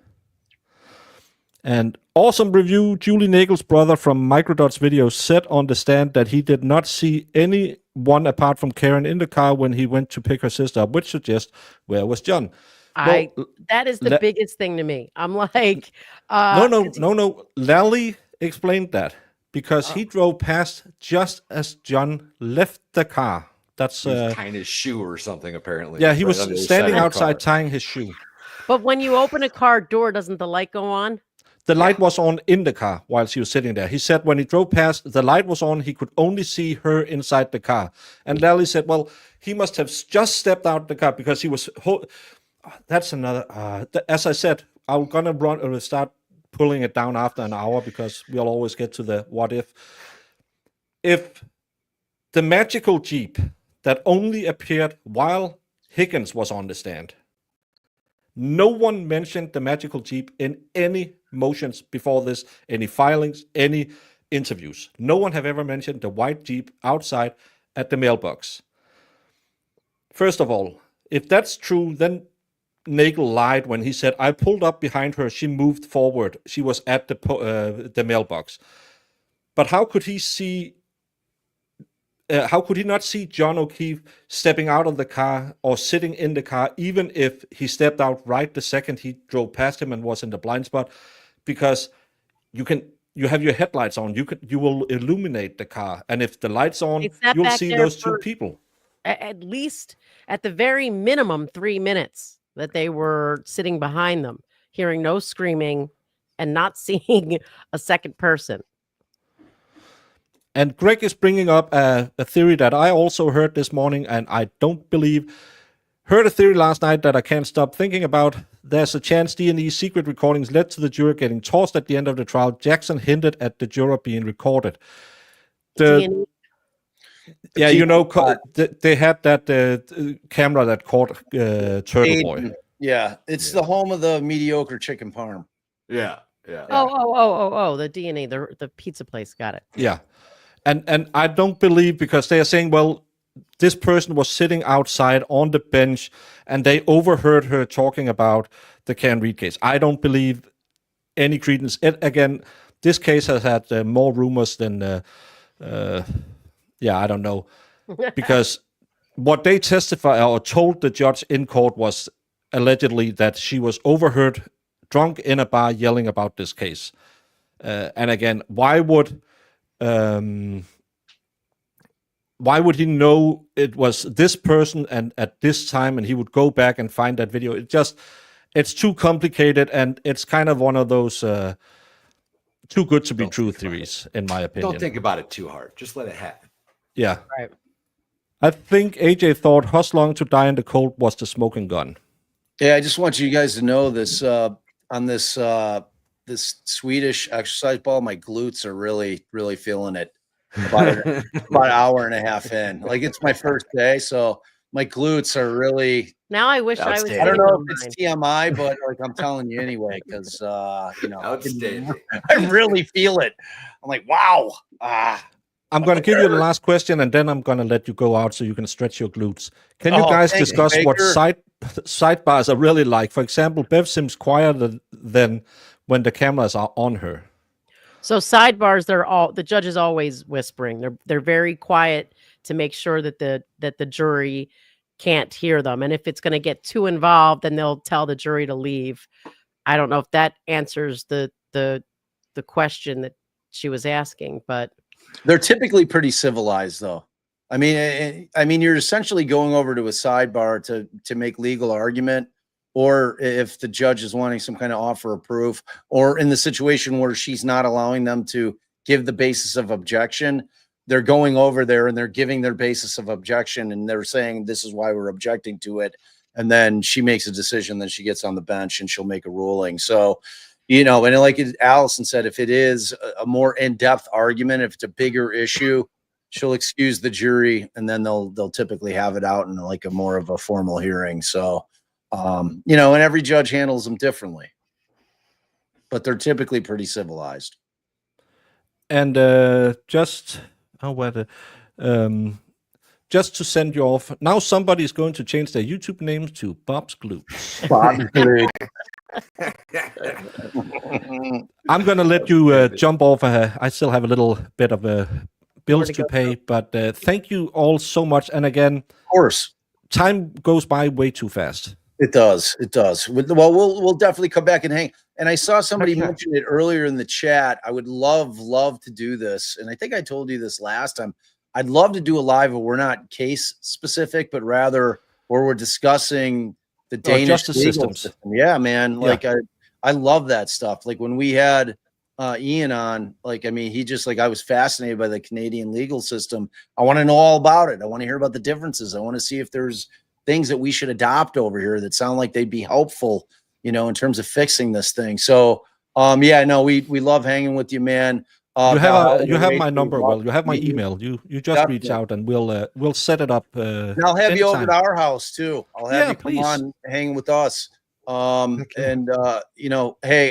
And awesome review. Julie Nagel's brother from Microdot's video said on the stand that he did not see anyone apart from Karen in the car when he went to pick her sister up, which suggests where was John? That is the biggest thing to me. I'm like, No. Lally explained that because he drove past just as John left the car. That's Tying his shoe or something, apparently. yeah. He Right under was the standing center outside car. tying his shoe. but when you open a car door, doesn't the light go on? The light was on in the car while she was sitting there. He said when he drove past, the light was on. He could only see her inside the car. And Lally said, well, he must have just stepped out the car because he was... That's another... as I said, I'm going to start pulling it down after an hour because we'll always get to the what if. If the magical Jeep that only appeared while Higgins was on the stand, no one mentioned the magical Jeep in any motions before this, any filings, any interviews. No one have ever mentioned the white Jeep outside at the mailbox. First of all, if that's true, then Nagel lied when he said, I pulled up behind her, she moved forward, she was at the mailbox. But how could he see... how could he not see John O'Keefe stepping out of the car or sitting in the car, even if he stepped out right the second he drove past him and was in the blind spot? Because you have your headlights on, you will illuminate the car, and if the lights on, you'll see those 2 people. At least, at the very minimum, 3 minutes that they were sitting behind them, hearing no screaming and not seeing a second person. And Greg is bringing up a theory that I also heard this morning, and I don't believe. Heard a theory last night that I can't stop thinking about. There's a chance D&E's secret recordings led to the juror getting tossed at the end of the trial. Jackson hinted at the juror being recorded. D&E. Yeah, you know, they had that camera that caught Turtle Boy. Aiden. Yeah, it's the home of the mediocre chicken parm. Yeah. Oh, the D&E, the pizza place. Got it. Yeah. And I don't believe, because they are saying, well, this person was sitting outside on the bench and they overheard her talking about the Can Reed case. I don't believe any credence. Again, this case has had more rumors than, I don't know. Because what they testified or told the judge in court was allegedly that she was overheard drunk in a bar yelling about this case. And again, why would he know it was this person and at this time, and he would go back and find that video? It's too complicated, and it's kind of one of those too good to be true theories, in my opinion. Don't think about it too hard. Just let it happen. Yeah. Right. I think AJ thought Huss Long to die in the cold was the smoking gun. Yeah, I just want you guys to know this on this this Swedish exercise ball. My glutes are really, really feeling it. About an hour and a half in. Like, it's my first day, so my glutes are really. Now I wish I was. I don't know if it's TMI, but like, I'm telling you anyway, because I really feel it. I'm like, wow. I'm going to give you the last question, and then I'm going to let you go out so you can stretch your glutes. Can you guys discuss what sidebars are really like? For example, Bev seems quieter than when the cameras are on her. So sidebars, the judge is always whispering. They're very quiet to make sure that the jury can't hear them. And if it's going to get too involved, then they'll tell the jury to leave. I don't know if that answers the question that she was asking, but they're typically pretty civilized, though. I mean, you're essentially going over to a sidebar to make legal argument. Or if the judge is wanting some kind of offer of proof, or in the situation where she's not allowing them to give the basis of objection, they're going over there and they're giving their basis of objection, and they're saying, this is why we're objecting to it. And then she makes a decision, then she gets on the bench and she'll make a ruling. So, and like Allison said, if it is a more in-depth argument, if it's a bigger issue, she'll excuse the jury, and then they'll typically have it out in like a more of a formal hearing. So, and every judge handles them differently, but they're typically pretty civilized. And just to send you off, now somebody's going to change their YouTube names to Bob's Glutes. Bob's Glutes. I'm going to let you jump off. I still have a little bit of bills to pay, but thank you all so much. And again, of course, time goes by way too fast. It does. Well, we'll definitely come back and hang. And I saw somebody mention it earlier in the chat. I would love to do this. And I think I told you this last time. I'd love to do a live where we're not case specific, but rather where we're discussing the Danish justice legal system. Yeah, man. Like, I love that stuff. Like when we had Ian on, he just I was fascinated by the Canadian legal system. I want to know all about it. I want to hear about the differences. I want to see if there's things that we should adopt over here that sound like they'd be helpful, in terms of fixing this thing. So, we love hanging with you, man. You have my number. Well, you have my email. You just reach out and we'll set it up. And I'll have you over to our house too. I'll have you come on, hang with us. Hey,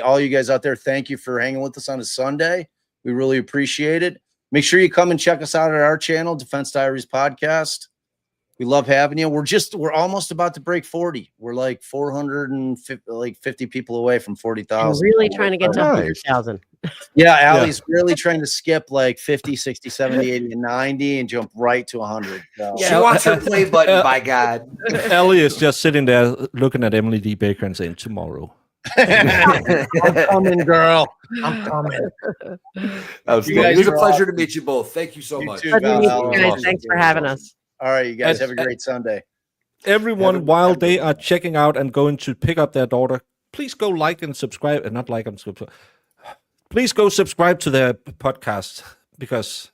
all you guys out there, thank you for hanging with us on a Sunday. We really appreciate it. Make sure you come and check us out at our channel, Defense Diaries Podcast. We love having you. We're almost about to break 40. We're like 450 people away from 40,000. Really trying to get to 100,000. Yeah, Allie's really trying to skip like 50, 60, 70, 80, and 90 and jump right to 100. So. She wants her play button, by God. Ellie is just sitting there looking at Emily D. Baker and saying, tomorrow. I'm coming, girl. I'm coming. It was a pleasure to meet you both. Thank you so much. Too, guys. Thanks for having us. All right, you guys have a great Sunday. Everyone, while they are checking out and going to pick up their daughter, please go like and subscribe, and not like and subscribe. Please go subscribe to their podcast, because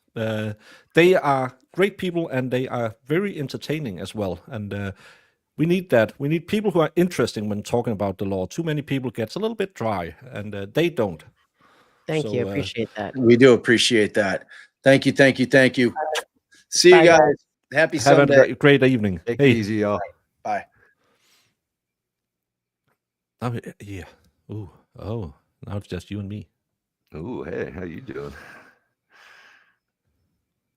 they are great people and they are very entertaining as well. And we need that. We need people who are interesting when talking about the law. Too many people gets a little bit dry, and they don't. Thank you. Appreciate that. We do appreciate that. Thank you. See you guys. Happy Sunday. Have a great evening. Take it easy, y'all. Bye. Yeah. Ooh. Oh, now it's just you and me. Ooh, hey, how you doing?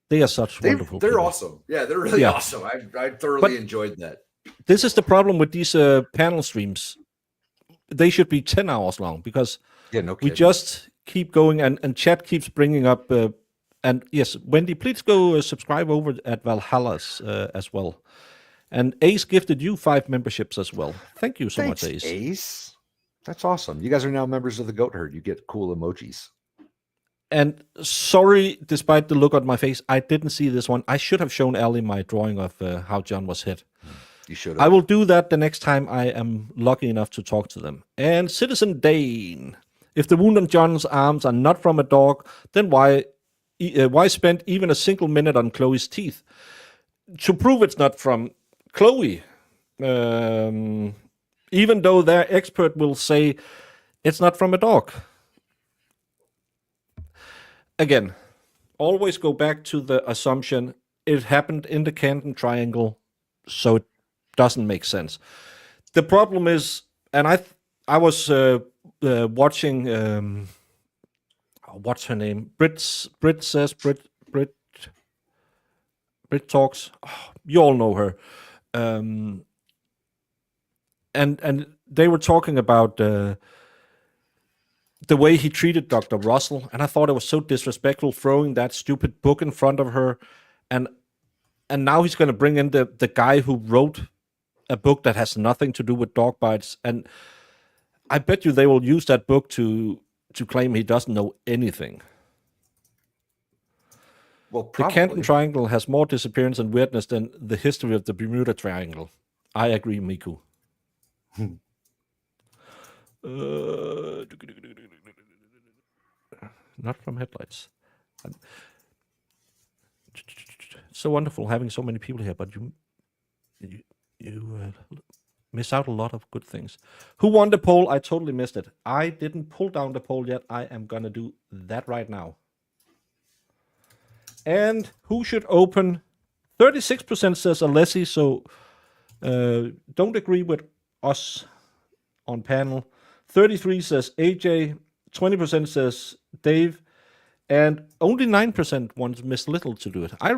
They are such wonderful They're people. awesome. Yeah, they're really Yeah. awesome. I thoroughly enjoyed that. This is the problem with these panel streams. They should be 10 hours long because Yeah, no we kidding. just keep going and chat keeps bringing up. And yes, Wendy, please go subscribe over at Valhalla's as well. And Ace gifted you 5 memberships as well. Thank you so Thanks, much, Ace. Ace. That's awesome. You guys are now members of the Goat Herd. You get cool emojis. And sorry, despite the look on my face, I didn't see this one. I should have shown Ellie my drawing of how John was hit. You should I have. will do that the next time I am lucky enough to talk to them. And Citizen Dane, if the wound on John's arms are not from a dog, then why spend even a single minute on Chloe's teeth? To prove it's not from Chloe, even though their expert will say it's not from a dog. Again, always go back to the assumption it happened in the Canton Triangle, so it doesn't make sense. The problem is, and I was watching, what's her name? Brit Talks. Oh, you all know her. And they were talking about the way he treated Dr. Russell, and I thought it was so disrespectful throwing that stupid book in front of her, and now he's going to bring in the guy who wrote a book that has nothing to do with dog bites, and I bet you they will use that book to claim he doesn't know anything. Well, The probably. Canton Triangle has more disappearance and weirdness than the history of the Bermuda Triangle. I agree, Miku. Not from headlights. So wonderful having so many people here, but you miss out a lot of good things. Who won the poll? I totally missed it. I didn't pull down the poll yet. I am gonna do that right now. And who should open? 36% says Alessi, so don't agree with us on panel. 33 says AJ, 20% says Dave, and only 9% wants Miss Little to do it. I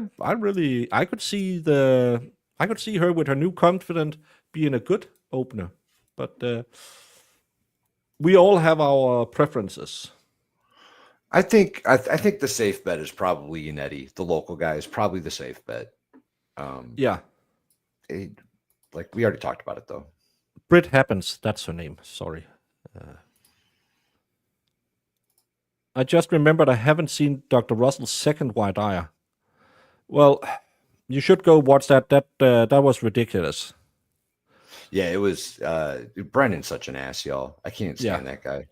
could see her with her new confidence being a good opener, but we all have our preferences. I think the safe bet is probably Yannetti. The local guy is probably the safe bet. Yeah. Like we already talked about it though. Brit Happens, that's her name. Sorry. I just remembered I haven't seen Dr. Russell's second White Eye. Well, you should go watch that. That was ridiculous. Yeah, it was. Brennan's such an ass, y'all. I can't stand Yeah. that guy.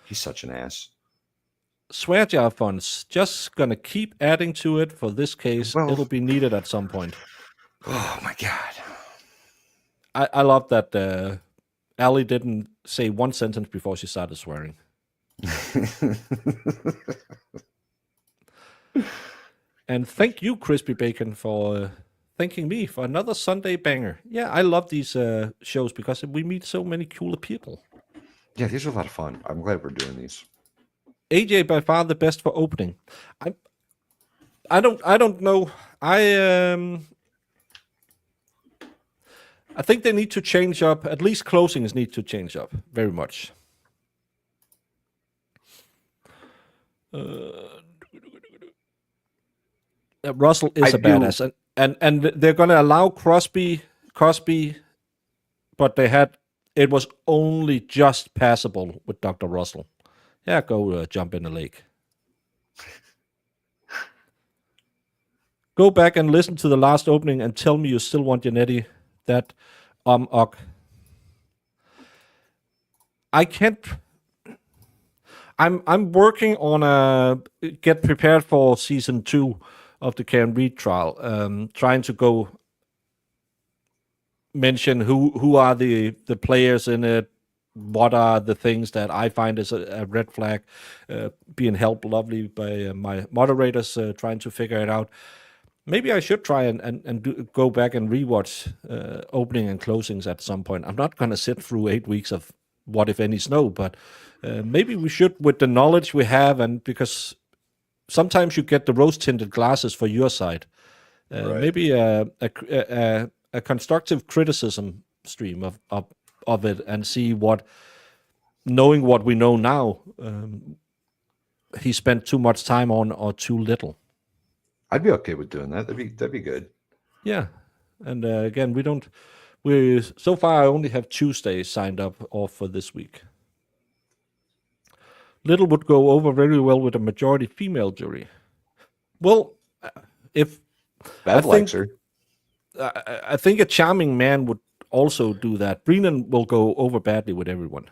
He's such an ass. Swear jar funds, just gonna keep adding to it for this case. Well- It'll be needed at some point. Oh my god. I love that Allie didn't say one sentence before she started swearing. And thank you, Crispy Bacon, for thanking me for another Sunday banger. Yeah, I love these shows because we meet so many cooler people. Yeah, these are a lot of fun. I'm glad we're doing these. AJ by far the best for opening. I don't know. I think they need to change up. At least closings need to change up very much. Russell is I a badass, and they're going to allow Cosby, but it was only just passable with Dr. Russell. Yeah, go jump in the lake. Go back and listen to the last opening and tell me you still want Yannetti. That I can't. I'm working on get prepared for season 2 of the Karen Reed trial. Trying to go mention who are the players in it. What are the things that I find is a red flag? Being helped lovely by my moderators trying to figure it out. Maybe I should try and go back and rewatch opening and closings at some point. I'm not going to sit through 8 weeks of What If Any Snow, but maybe we should with the knowledge we have, and because sometimes you get the rose-tinted glasses for your side. Maybe a constructive criticism stream of it, and see what, knowing what we know now, he spent too much time on or too little. I'd be okay with doing that. That'd be good. Yeah, and again, we so far I only have Tuesday signed up off for this week. Little would go over very well with a majority female jury. Well, if Bev likes her. I think a charming man would also do that. Brennan will go over badly with everyone.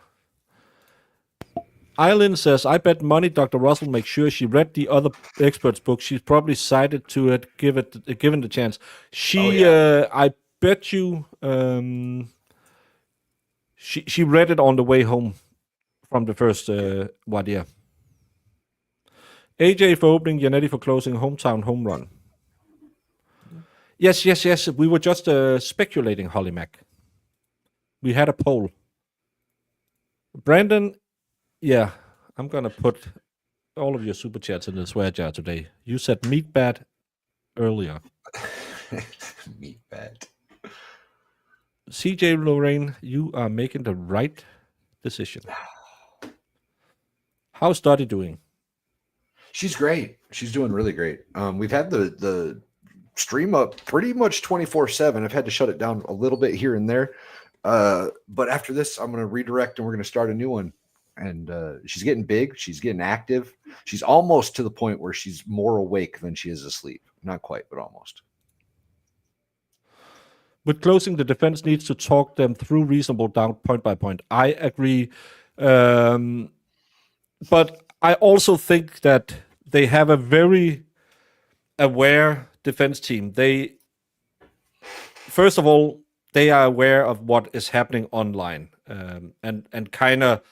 Eileen says, I bet money Dr. Russell makes sure she read the other experts' book. She's probably cited to it, given the chance. I bet you she read it on the way home from the first Wadia. AJ for opening, Janetti for closing, hometown home run. Yes. We were just speculating, Holly Mac. We had a poll. Brandon, yeah, I'm going to put all of your super chats in the swear jar today. You said meat bat earlier. Meat bat. CJ Lorraine, you are making the right decision. How's Dottie doing? She's great. She's doing really great. We've had the stream up pretty much 24/7. I've had to shut it down a little bit here and there. But after this, I'm going to redirect and we're going to start a new one. And she's getting big. She's getting active. She's almost to the point where she's more awake than she is asleep. Not quite, but almost. With closing, the defense needs to talk them through reasonable doubt point by point. I agree. But I also think that they have a very aware defense team. First of all, they are aware of what is happening online, and kind of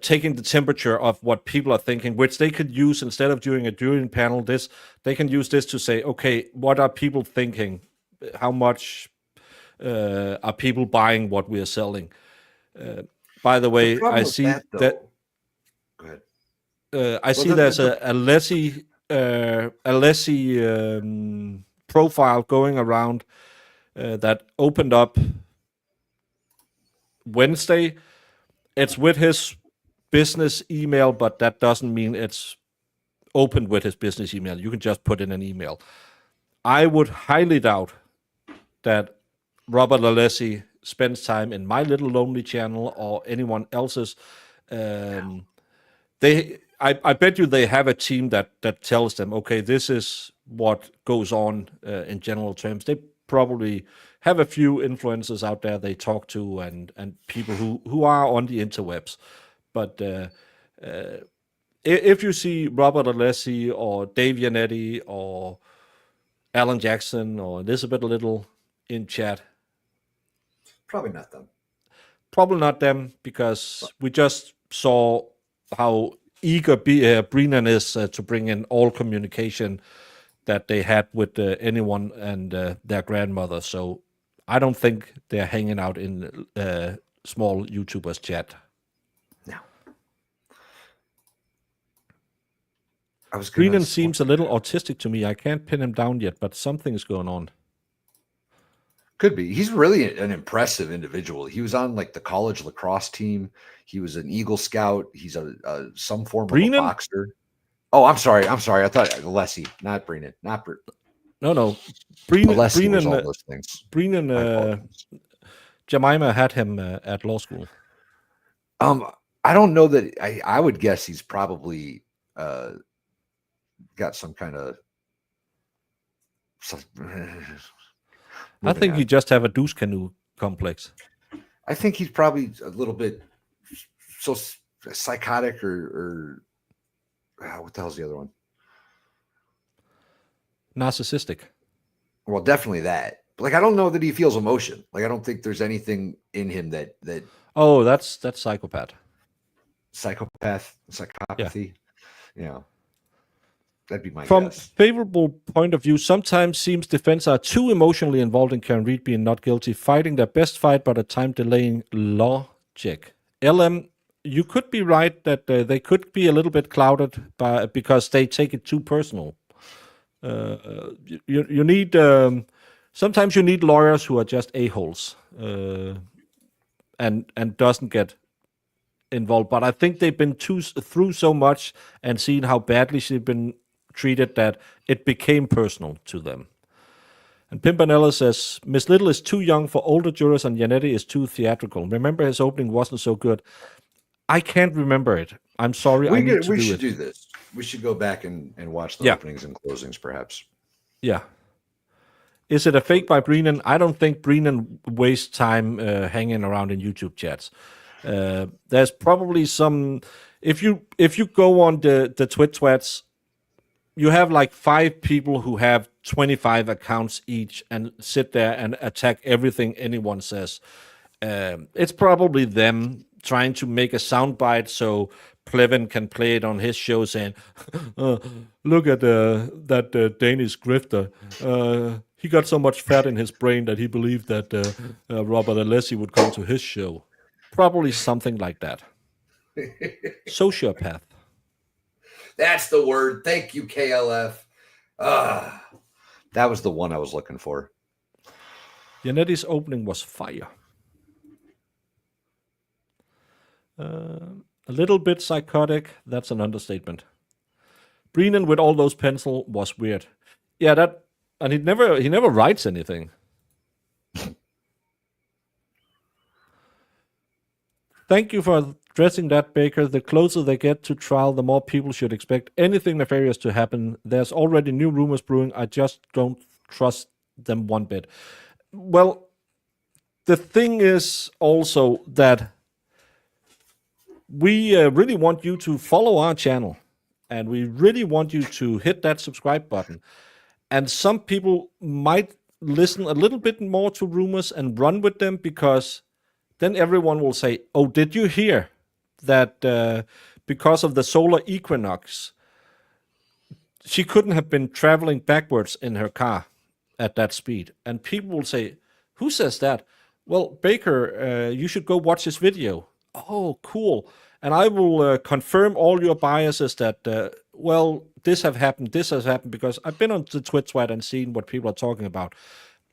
taking the temperature of what people are thinking, which they could use instead of doing a jury panel. They can use this to say, okay, what are people thinking? How much are people buying what we are selling? By the way, I see that. Go ahead. I see there's a Lessie profile going around that opened up Wednesday. It's with his business email, but that doesn't mean it's opened with his business email. You can just put in an email. I would highly doubt that Robert Alessi spends time in my little lonely channel or anyone else's. I bet you they have a team that tells them, okay, this is what goes on in general terms. They probably have a few influencers out there they talk to and people who are on the interwebs. But if you see Robert Alessi or Dave Janetti or Alan Jackson or Elizabeth Little in chat, probably not them. Probably not them, because we just saw how eager Brennan is to bring in all communication that they had with anyone and their grandmother. So I don't think they're hanging out in small YouTubers chat. No. Brennan seems a little autistic to me. I can't pin him down yet, but something is going on. Could be. He's really an impressive individual. He was on like the college lacrosse team. He was an Eagle Scout. He's some form Brennan? of a boxer. Oh, I'm sorry. I thought Alessi, not Brennan. No. Brennan was all those things. Brennan, Jemima had him at law school. I don't know that. I would guess he's probably got some kind of. I think he just have a douche canoe complex. I think he's probably a little bit so psychotic or what the hell's the other one? Narcissistic. Well, definitely that. But like, I don't know that he feels emotion. Like, I don't think there's anything in him that. Oh, that's psychopath. Psychopathy. Yeah. That'd be my From guess. favorable point of view, sometimes seems defense are too emotionally involved in Karen Reed being not guilty, fighting their best fight but a time delaying logic. LM, you could be right that they could be a little bit clouded because they take it too personal. You need sometimes you need lawyers who are just a-holes and doesn't get involved. But I think they've been through so much and seen how badly she's been treated that it became personal to them. And Pimpernella says, Miss Little is too young for older jurors and Janetti is too theatrical. Remember his opening wasn't so good. I can't remember it. I'm sorry. We should do this. We should go back and watch the openings and closings, perhaps. Yeah. Is it a fake by Brennan? I don't think Brennan wastes time hanging around in YouTube chats. There's probably some. If you go on the twats, you have like 5 people who have 25 accounts each and sit there and attack everything anyone says. It's probably them trying to make a soundbite so Plevin can play it on his show saying, look at that Danish grifter. He got so much fat in his brain that he believed that Robert Alessi would come to his show. Probably something like that. Sociopath. That's the word. Thank you, KLF. That was the one I was looking for. Janetti's opening was fire. A little bit psychotic. That's an understatement. Brennan with all those pencil was weird. Yeah, and he never writes anything. Thank you for addressing that, Baker. The closer they get to trial, the more people should expect anything nefarious to happen. There's already new rumors brewing. I just don't trust them one bit. Well, the thing is also that we really want you to follow our channel, and we really want you to hit that subscribe button. And some people might listen a little bit more to rumors and run with them, because then everyone will say, oh, did you hear that because of the solar equinox, she couldn't have been traveling backwards in her car at that speed? And people will say, who says that? Well, Baker, you should go watch this video. Oh, cool. And I will confirm all your biases that, well, this has happened, because I've been on the twat and seen what people are talking about.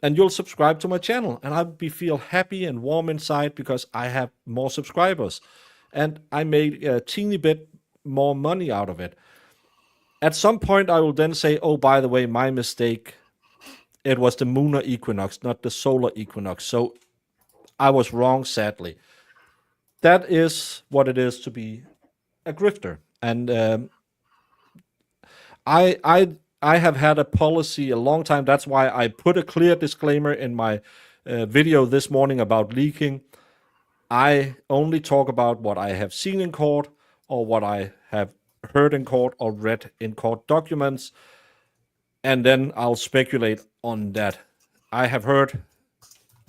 And you'll subscribe to my channel, and I'll feel happy and warm inside because I have more subscribers. And I made a teeny bit more money out of it. At some point, I will then say, oh, by the way, my mistake. It was the lunar equinox, not the solar equinox. So I was wrong, sadly. That is what it is to be a grifter. And I have had a policy a long time. That's why I put a clear disclaimer in my video this morning about leaking. I only talk about what I have seen in court, or what I have heard in court or read in court documents, and then I'll speculate on that. I have heard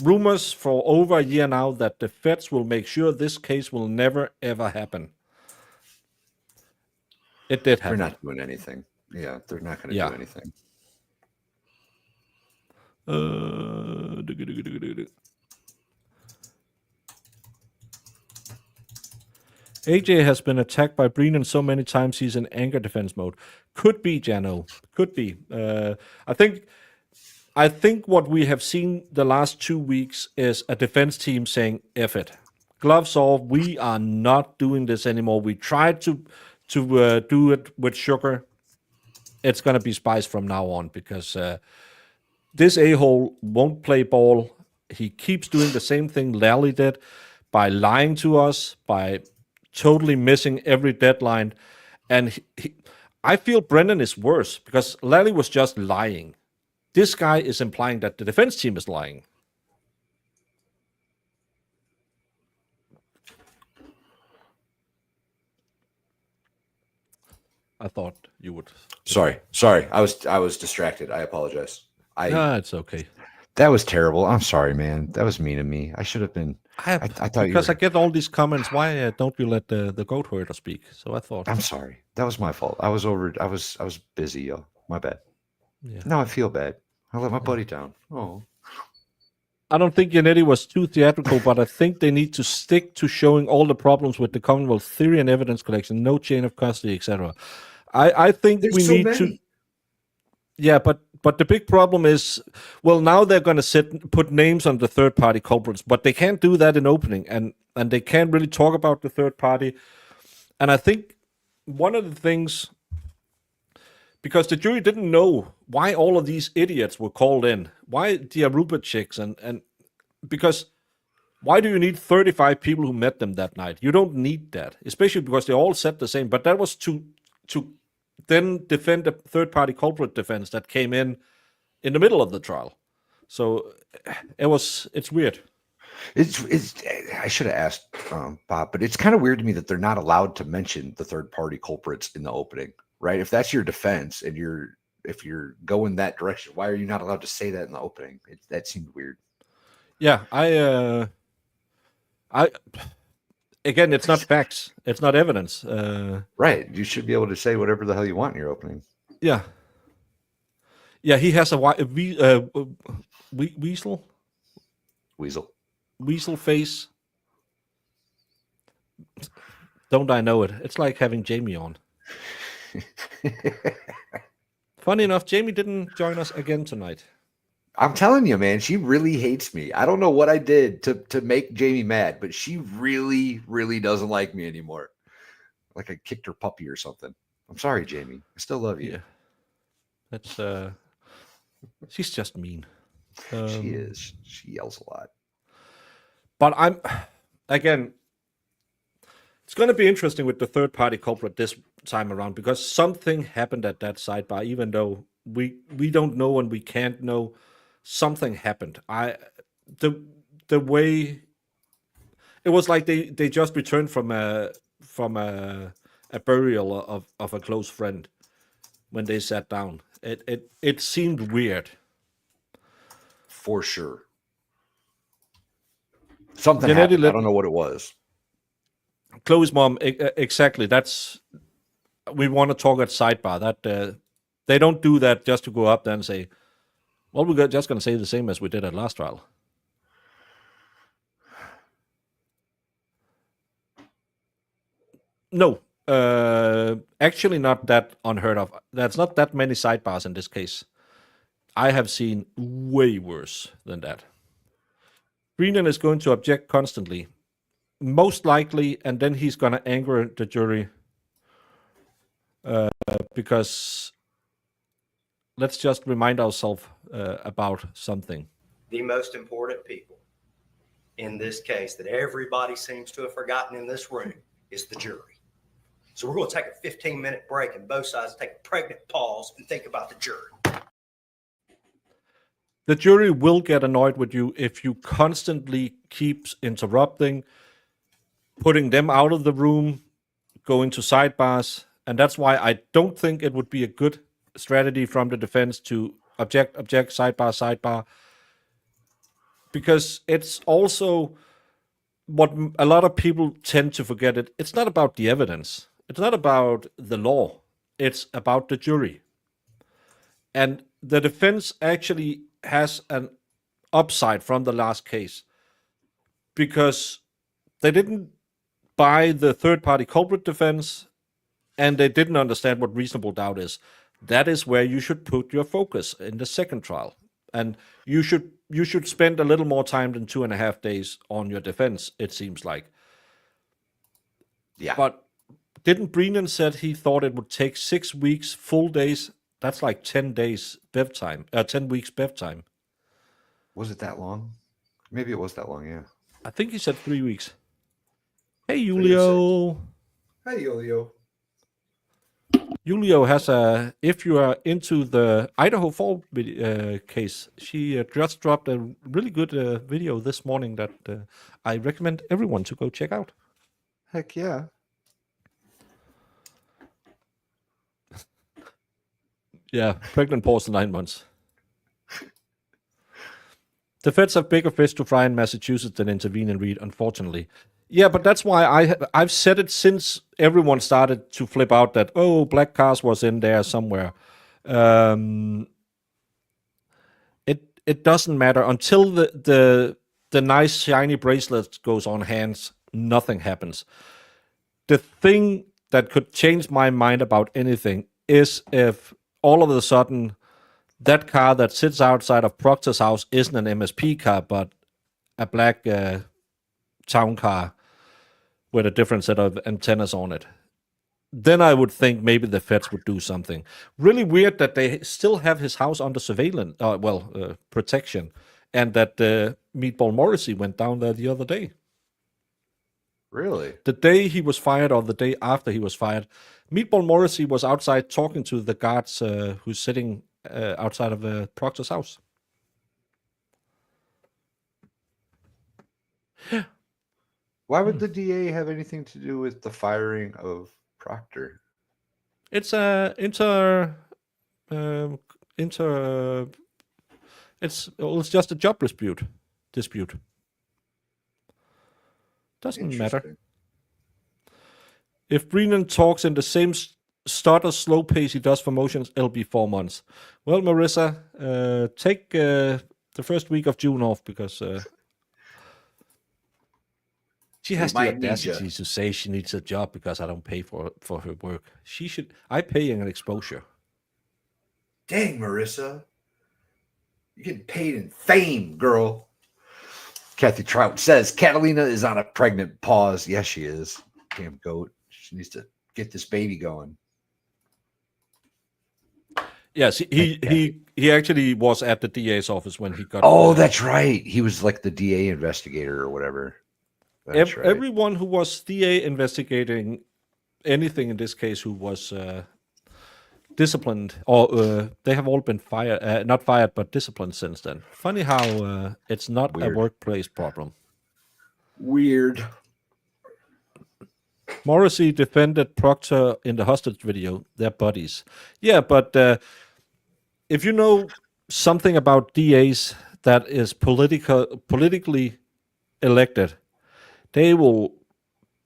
rumors for over a year now that the feds will make sure this case will never, ever happen. It did happen. They're not doing anything. Yeah, they're not going to do anything. AJ has been attacked by Brennan so many times he's in anger defense mode. Could be, Jano. Could be. I think what we have seen the last 2 weeks is a defense team saying, F it. Gloves off. We are not doing this anymore. We tried to do it with sugar. It's going to be spice from now on, because this a-hole won't play ball. He keeps doing the same thing Lally did, by lying to us, by totally missing every deadline. And I feel Brennan is worse, because Lally was just lying. This guy is implying that the defense team is lying. I thought you would. Sorry. I was distracted. I apologize. It's okay. That was terrible. I'm sorry, man. That was mean of me. I should have been. I thought because I get all these comments. Why don't you let the goat herder speak? So I thought. I'm sorry. That was my fault. I was busy, yo. My bad. Yeah. Now I feel bad. I let my buddy down. Oh. I don't think Yannetti was too theatrical, but I think they need to stick to showing all the problems with the Commonwealth theory and evidence collection, no chain of custody, etc. I think There's we so need many. to. Yeah, but the big problem is, well, now they're going to put names on the third party culprits, but they can't do that in opening, and they can't really talk about the third party. And I think one of the things, because the jury didn't know why all of these idiots were called in, why the Aruba chicks, and because why do you need 35 people who met them that night? You don't need that, especially because they all said the same. But that was to then defend a third-party culprit defense that came in the middle of the trial. So it's weird. It's I should have asked Bob, but it's kind of weird to me that they're not allowed to mention the third-party culprits in the opening, right? If that's your defense and if you're going that direction, why are you not allowed to say that in the opening? That seemed weird. Yeah, I again, it's not facts, it's not evidence. Right, you should be able to say whatever the hell you want in your opening. Yeah, he has a weasel face. Don't I know it? It's like having Jamie on. Funny enough, Jamie didn't join us again tonight. I'm telling you, man, she really hates me. I don't know what I did to make Jamie mad, but she really, really doesn't like me anymore. Like I kicked her puppy or something. I'm sorry, Jamie. I still love you. Yeah. That's she's just mean. She is. She yells a lot. But again, it's going to be interesting with the third party culprit this time around, because something happened at that sidebar, even though we don't know and we can't know. Something happened. The way it was like they just returned from a burial of a close friend when they sat down. It seemed weird. For sure. Something happened. I don't know what it was. Chloe's mom, exactly. We want to talk at sidebar. That they don't do that just to go up there and say, well, we're just going to say the same as we did at last trial. No, actually not that unheard of. There's not that many sidebars in this case. I have seen way worse than that. Brennan is going to object constantly, most likely, and then he's going to anger the jury because let's just remind ourselves about something. The most important people in this case that everybody seems to have forgotten in this room is the jury. So we're going to take a 15-minute break and both sides take a pregnant pause and think about the jury. The jury will get annoyed with you if you constantly keep interrupting, putting them out of the room, going to sidebars. And that's why I don't think it would be a good strategy from the defense to object, sidebar. Because it's also what a lot of people tend to forget. It's not about the evidence. It's not about the law. It's about the jury. And the defense actually has an upside from the last case because they didn't buy the third-party culprit defense and they didn't understand what reasonable doubt is. That is where you should put your focus in the second trial. And you should spend a little more time than 2.5 days on your defense, it seems like. Yeah. But didn't Brennan said he thought it would take 6 weeks, full days? That's like 10 days bev time, 10 weeks bev time. Was it that long? Maybe it was that long, yeah. I think he said 3 weeks. Hey, Julio. Hey, Julio. Julio has if you are into the Idaho Fall case, she just dropped a really good video this morning that I recommend everyone to go check out. Heck yeah. Yeah, pregnant pause 9 months. The feds have bigger fish to fry in Massachusetts than intervene in Reed, unfortunately. Yeah, but that's why I've said it since everyone started to flip out that, oh, Black Cars was in there somewhere. it doesn't matter until the nice shiny bracelet goes on hands. Nothing happens. The thing that could change my mind about anything is if all of a sudden that car that sits outside of Proctor's house isn't an MSP car, but a black town car with a different set of antennas on it. Then I would think maybe the feds would do something. Really weird that they still have his house under surveillance, protection, and that Meatball Morrissey went down there the other day. Really? The day he was fired or the day after he was fired, Meatball Morrissey was outside talking to the guards who's sitting outside of Proctor's house. Why would the DA have anything to do with the firing of Proctor? It's it's just a job dispute. Doesn't matter. Interesting. If Brennan talks in the same stutter, slow pace he does for motions, it'll be 4 months. Well, Marissa, take the first week of June off because she has the audacity to say she needs a job because I don't pay for her work. She should. I pay an exposure. Dang, Marissa. You're getting paid in fame, girl. Kathy Trout says Catalina is on a pregnant pause. Yes, she is. Damn goat. She needs to get this baby going. Yes, he actually was at the DA's office when he got. Oh, that's right. He was like the DA investigator or whatever. That's right. Everyone who was DA investigating anything in this case who was disciplined, or they have all been fired, not fired, but disciplined since then. Funny how it's not a workplace problem. Weird. Morrissey defended Proctor in the hostage video. They're buddies. Yeah, but if you know something about DAs that is politically elected, they will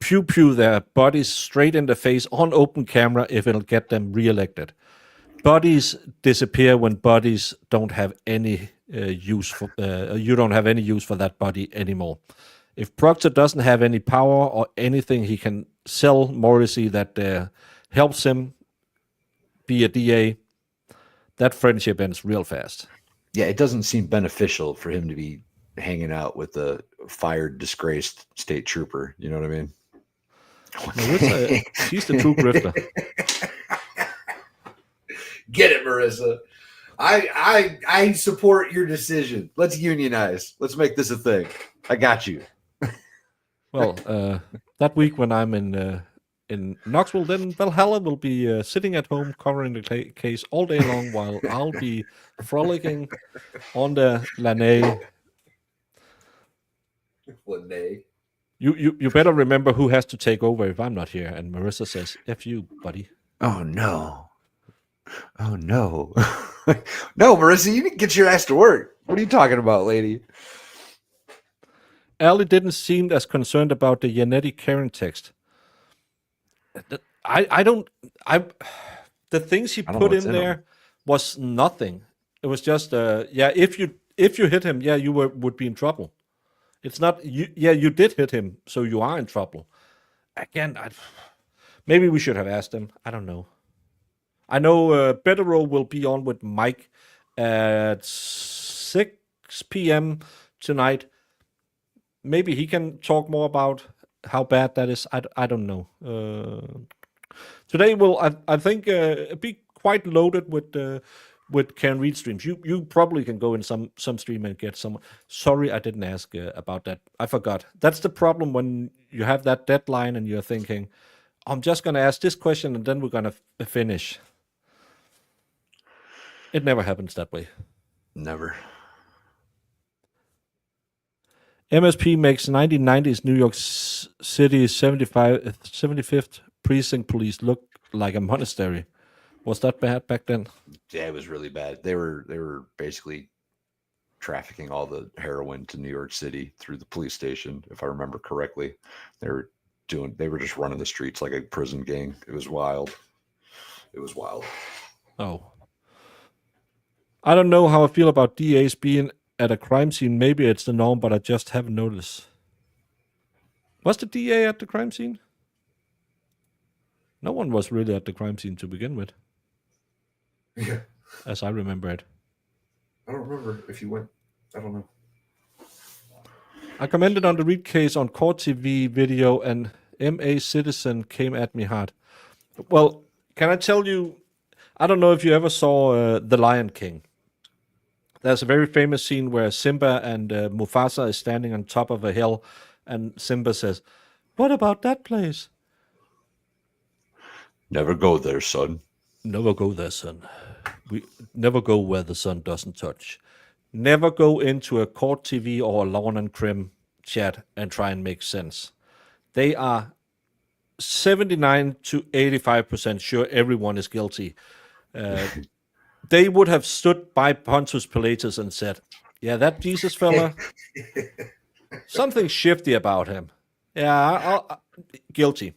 pew their buddies straight in the face on open camera if it'll get them reelected. Buddies disappear when buddies don't have any use for. You don't have any use for that buddy anymore. If Proctor doesn't have any power or anything he can sell Morrissey that helps him be a DA, that friendship ends real fast. Yeah, it doesn't seem beneficial for him to be hanging out with a fired, disgraced state trooper. You know what I mean? Marissa, she's the true grifter. Get it, Marissa. I support your decision. Let's unionize. Let's make this a thing. I got you. Well, that week when I'm in Knoxville, then Valhalla will be sitting at home covering the case all day long while I'll be frolicking on the Lanai. Lanai. You better remember who has to take over if I'm not here. And Marissa says, F you, buddy. Oh, no. Oh, no. No, Marissa, you didn't get your ass to work. What are you talking about, lady? Ali didn't seem as concerned about the Yannetti Karen text. The things he put in there was nothing. It was just, if you hit him, you would be in trouble. It's not, you did hit him, so you are in trouble. Again, maybe we should have asked him. I don't know. I know Betterow will be on with Mike at 6 p.m. tonight. Maybe he can talk more about how bad that is. I don't know. Today will, I think, be quite loaded with Karen Reed streams. You probably can go in some stream and get some. Sorry, I didn't ask about that. I forgot. That's the problem when you have that deadline and you're thinking, I'm just going to ask this question and then we're going to finish. It never happens that way. Never. MSP makes 1990s New York City 75th precinct police look like a monastery. Was that bad back then? Yeah, it was really bad. They were basically trafficking all the heroin to New York City through the police station, if I remember correctly. They were just running the streets like a prison gang. It was wild. It was wild. Oh. I don't know how I feel about DAs being at a crime scene. Maybe it's the norm, but I just haven't noticed. Was the DA at the crime scene? No one was really at the crime scene to begin with, Yeah. as I remember it. I don't remember if you went. I don't know. I commented on the Reed case on Court TV video, and MA Citizen came at me hard. Well, can I tell you, I don't know if you ever saw The Lion King. There's a very famous scene where Simba and Mufasa is standing on top of a hill, and Simba says, "What about that place?" Never go there, son. Never go there, son. We never go where the sun doesn't touch. Never go into a Court TV or a Lawn and Crim chat and try and make sense. They are 79 to 85% sure everyone is guilty. They would have stood by Pontius Pilatus and said, "Yeah, that Jesus fella, something shifty about him. Yeah, guilty."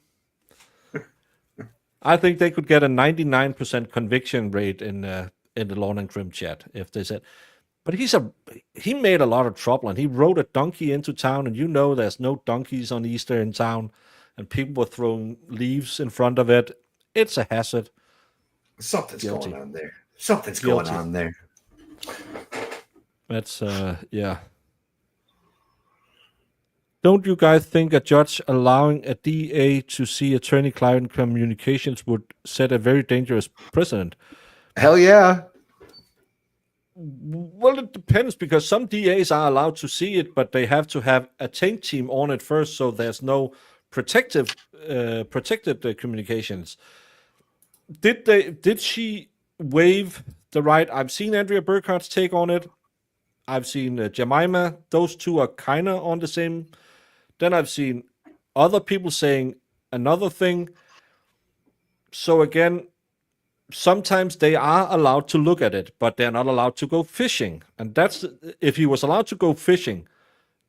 I think they could get a 99% conviction rate in the Lawn and Crim chat if they said, "But he made a lot of trouble, and he rode a donkey into town, and there's no donkeys on Easter in town, and people were throwing leaves in front of it. It's a hazard." Something's Guilty. going on there. Something's Guilty. going on there. That's yeah. Don't you guys think a judge allowing a DA to see attorney-client communications would set a very dangerous precedent? Hell yeah. Well, it depends, because some DAs are allowed to see it, but they have to have a taint team on it first, so there's no protected communications. Did she waive the right? I've seen Andrea Burkhart's take on it. I've seen Jemima. Those two are kind of on the same. Then I've seen other people saying another thing. So again, sometimes they are allowed to look at it, but they're not allowed to go fishing. And that's, if he was allowed to go fishing,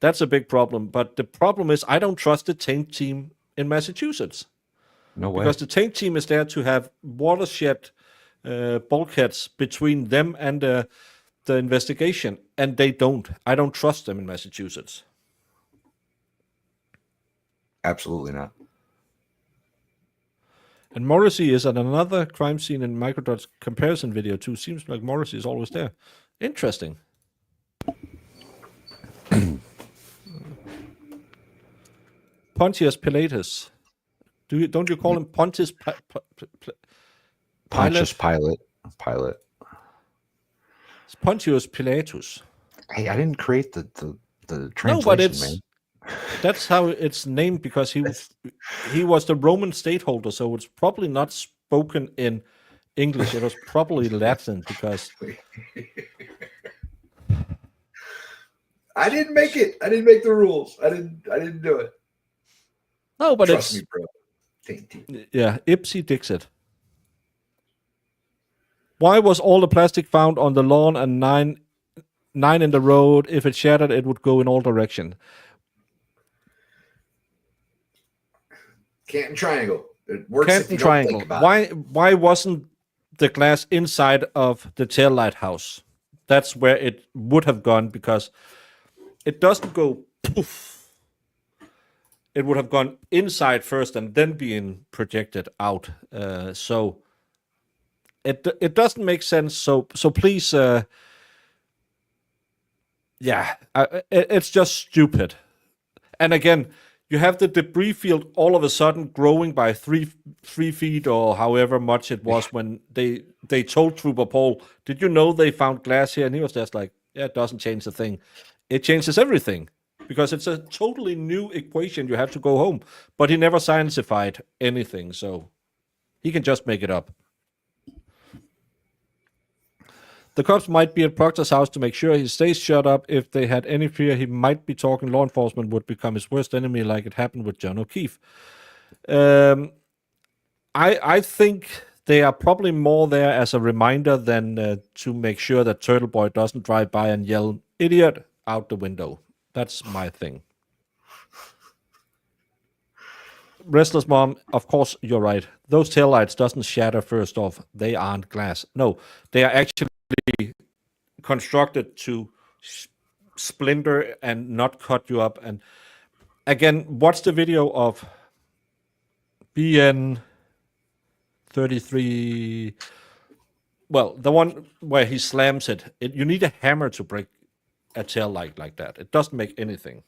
that's a big problem. But the problem is, I don't trust the taint team in Massachusetts. No way. Because the taint team is there to have watershed bulkheads between them and the investigation, and they don't. I don't trust them in Massachusetts. Absolutely not. And Morrissey is at another crime scene in Microdot's comparison video too. Seems like Morrissey is always there. Interesting. Pontius Pilatus. Don't you call him Pontius Pontius Pilate. It's Pontius Pilatus. Hey, I didn't create the translation, No, but it's man. that's how it's named, because he was the Roman stateholder, so it's probably not spoken in English. It was probably Latin, because I didn't make it. I didn't make the rules. I didn't do it. no, but Trust it's me, bro. Tainty. yeah, Ipsy Dixit. Why was all the plastic found on the lawn and nine in the road? If it shattered, it would go in all directions. Canton Triangle. It works if Canton you don't Triangle. think about it. Why wasn't the glass inside of the taillight house? That's where it would have gone, because it doesn't go poof. It would have gone inside first and then being projected out. So it doesn't make sense. So please, it's just stupid. And again, you have the debris field all of a sudden growing by three feet or however much it was when they told Trooper Paul, "Did you know they found glass here?" And he was just like, "Yeah, it doesn't change the thing." It changes everything, because it's a totally new equation. You have to go home. But he never scientified anything, so he can just make it up. The cops might be at Proctor's house to make sure he stays shut up. If they had any fear he might be talking, law enforcement would become his worst enemy, like it happened with John O'Keefe. I think they are probably more there as a reminder than to make sure that Turtle Boy doesn't drive by and yell "idiot" out the window. That's my thing. Restless Mom, of course, you're right. Those taillights doesn't shatter first off. They aren't glass. No, they are actually constructed to splinter and not cut you up. And again, watch the video of BN 33. Well, the one where he slams it. You need a hammer to break a tail like that. It doesn't make anything.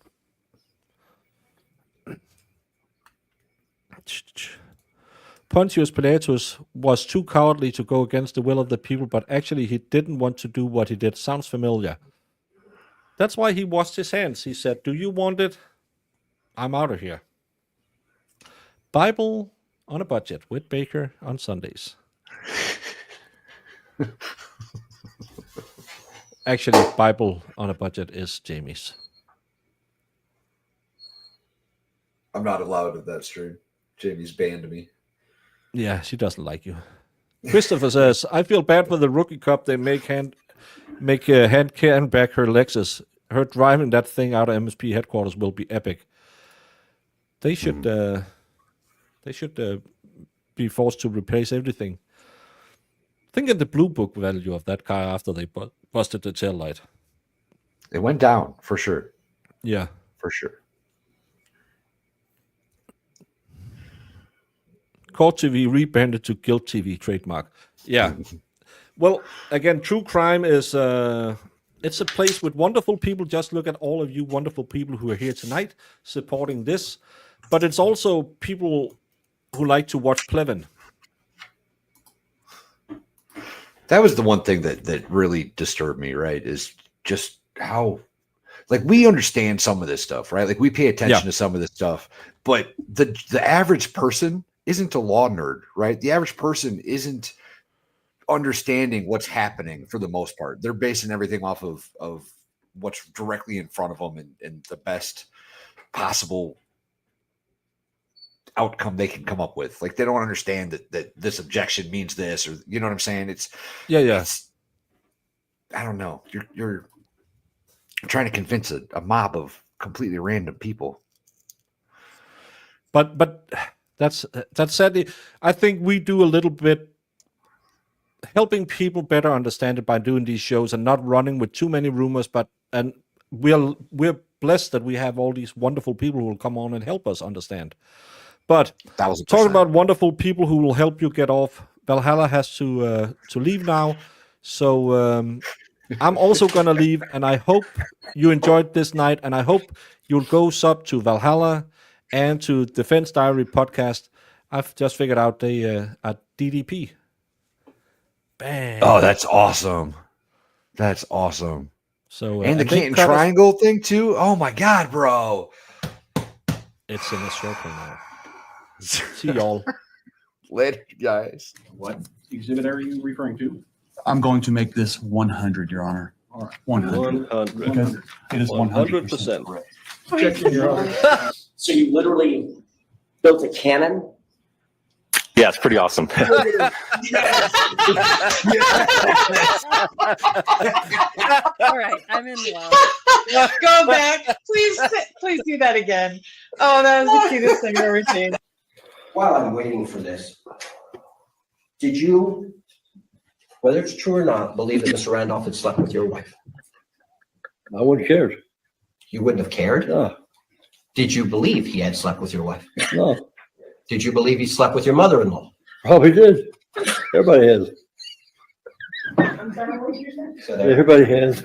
Pontius Pilatus was too cowardly to go against the will of the people, but actually he didn't want to do what he did. Sounds familiar. That's why he washed his hands. He said, "Do you want it? I'm out of here." Bible on a budget with Baker on Sundays. Actually, Bible on a budget is Jamie's. I'm not allowed at that stream. Jamie's banned me. Yeah, she doesn't like you. Christopher says, "I feel bad for the rookie cup. They make hand can back her Lexus. Her driving that thing out of MSP headquarters will be epic. They should be forced to replace everything. Think of the blue book value of that car after they busted the tail light. It went down for sure. Yeah, For sure. Court TV rebranded to Guilt TV trademark. Yeah. Well, again, true crime is it's a place with wonderful people. Just look at all of you wonderful people who are here tonight supporting this. But it's also people who like to watch Plevin. That was the one thing that really disturbed me, right? Is just how, like, we understand some of this stuff, right? Like, we pay attention to some of this stuff, but the average person isn't a law nerd, right? The average person isn't understanding what's happening for the most part. They're basing everything off of what's directly in front of them and the best possible outcome they can come up with. Like, they don't understand that this objection means this, or you know what I'm saying? It's I don't know. You're trying to convince a mob of completely random people. But that's sadly, I think we do a little bit helping people better understand it by doing these shows and not running with too many rumors. And we're blessed that we have all these wonderful people who will come on and help us understand. But talking about wonderful people who will help you get off, Valhalla has to leave now. So I'm also going to leave, and I hope you enjoyed this night, and I hope you'll go sub to Valhalla and to Defense Diaries Podcast. I've just figured out they are DDP. Bang. Oh, that's awesome. That's awesome. So and the Canton Triangle thing too. Oh my God, bro. It's in a circle now. See y'all. Later, guys. What exhibit are you referring to? I'm going to make this 100, Your Honor. All right, 100. 100. Because it is 100% correct. Objection, Your Honor. So you literally built a cannon? Yeah, it's pretty awesome. All right, I'm in love. Go back. Please do that again. Oh, that was the cutest thing I've ever seen. While I'm waiting for this, did you, whether it's true or not, believe that Mr. Randolph had slept with your wife? I wouldn't care. You wouldn't have cared? No, Did you believe he had slept with your wife? no, Did you believe he slept with your mother-in-law? probably did. Everybody has. So there. Everybody has.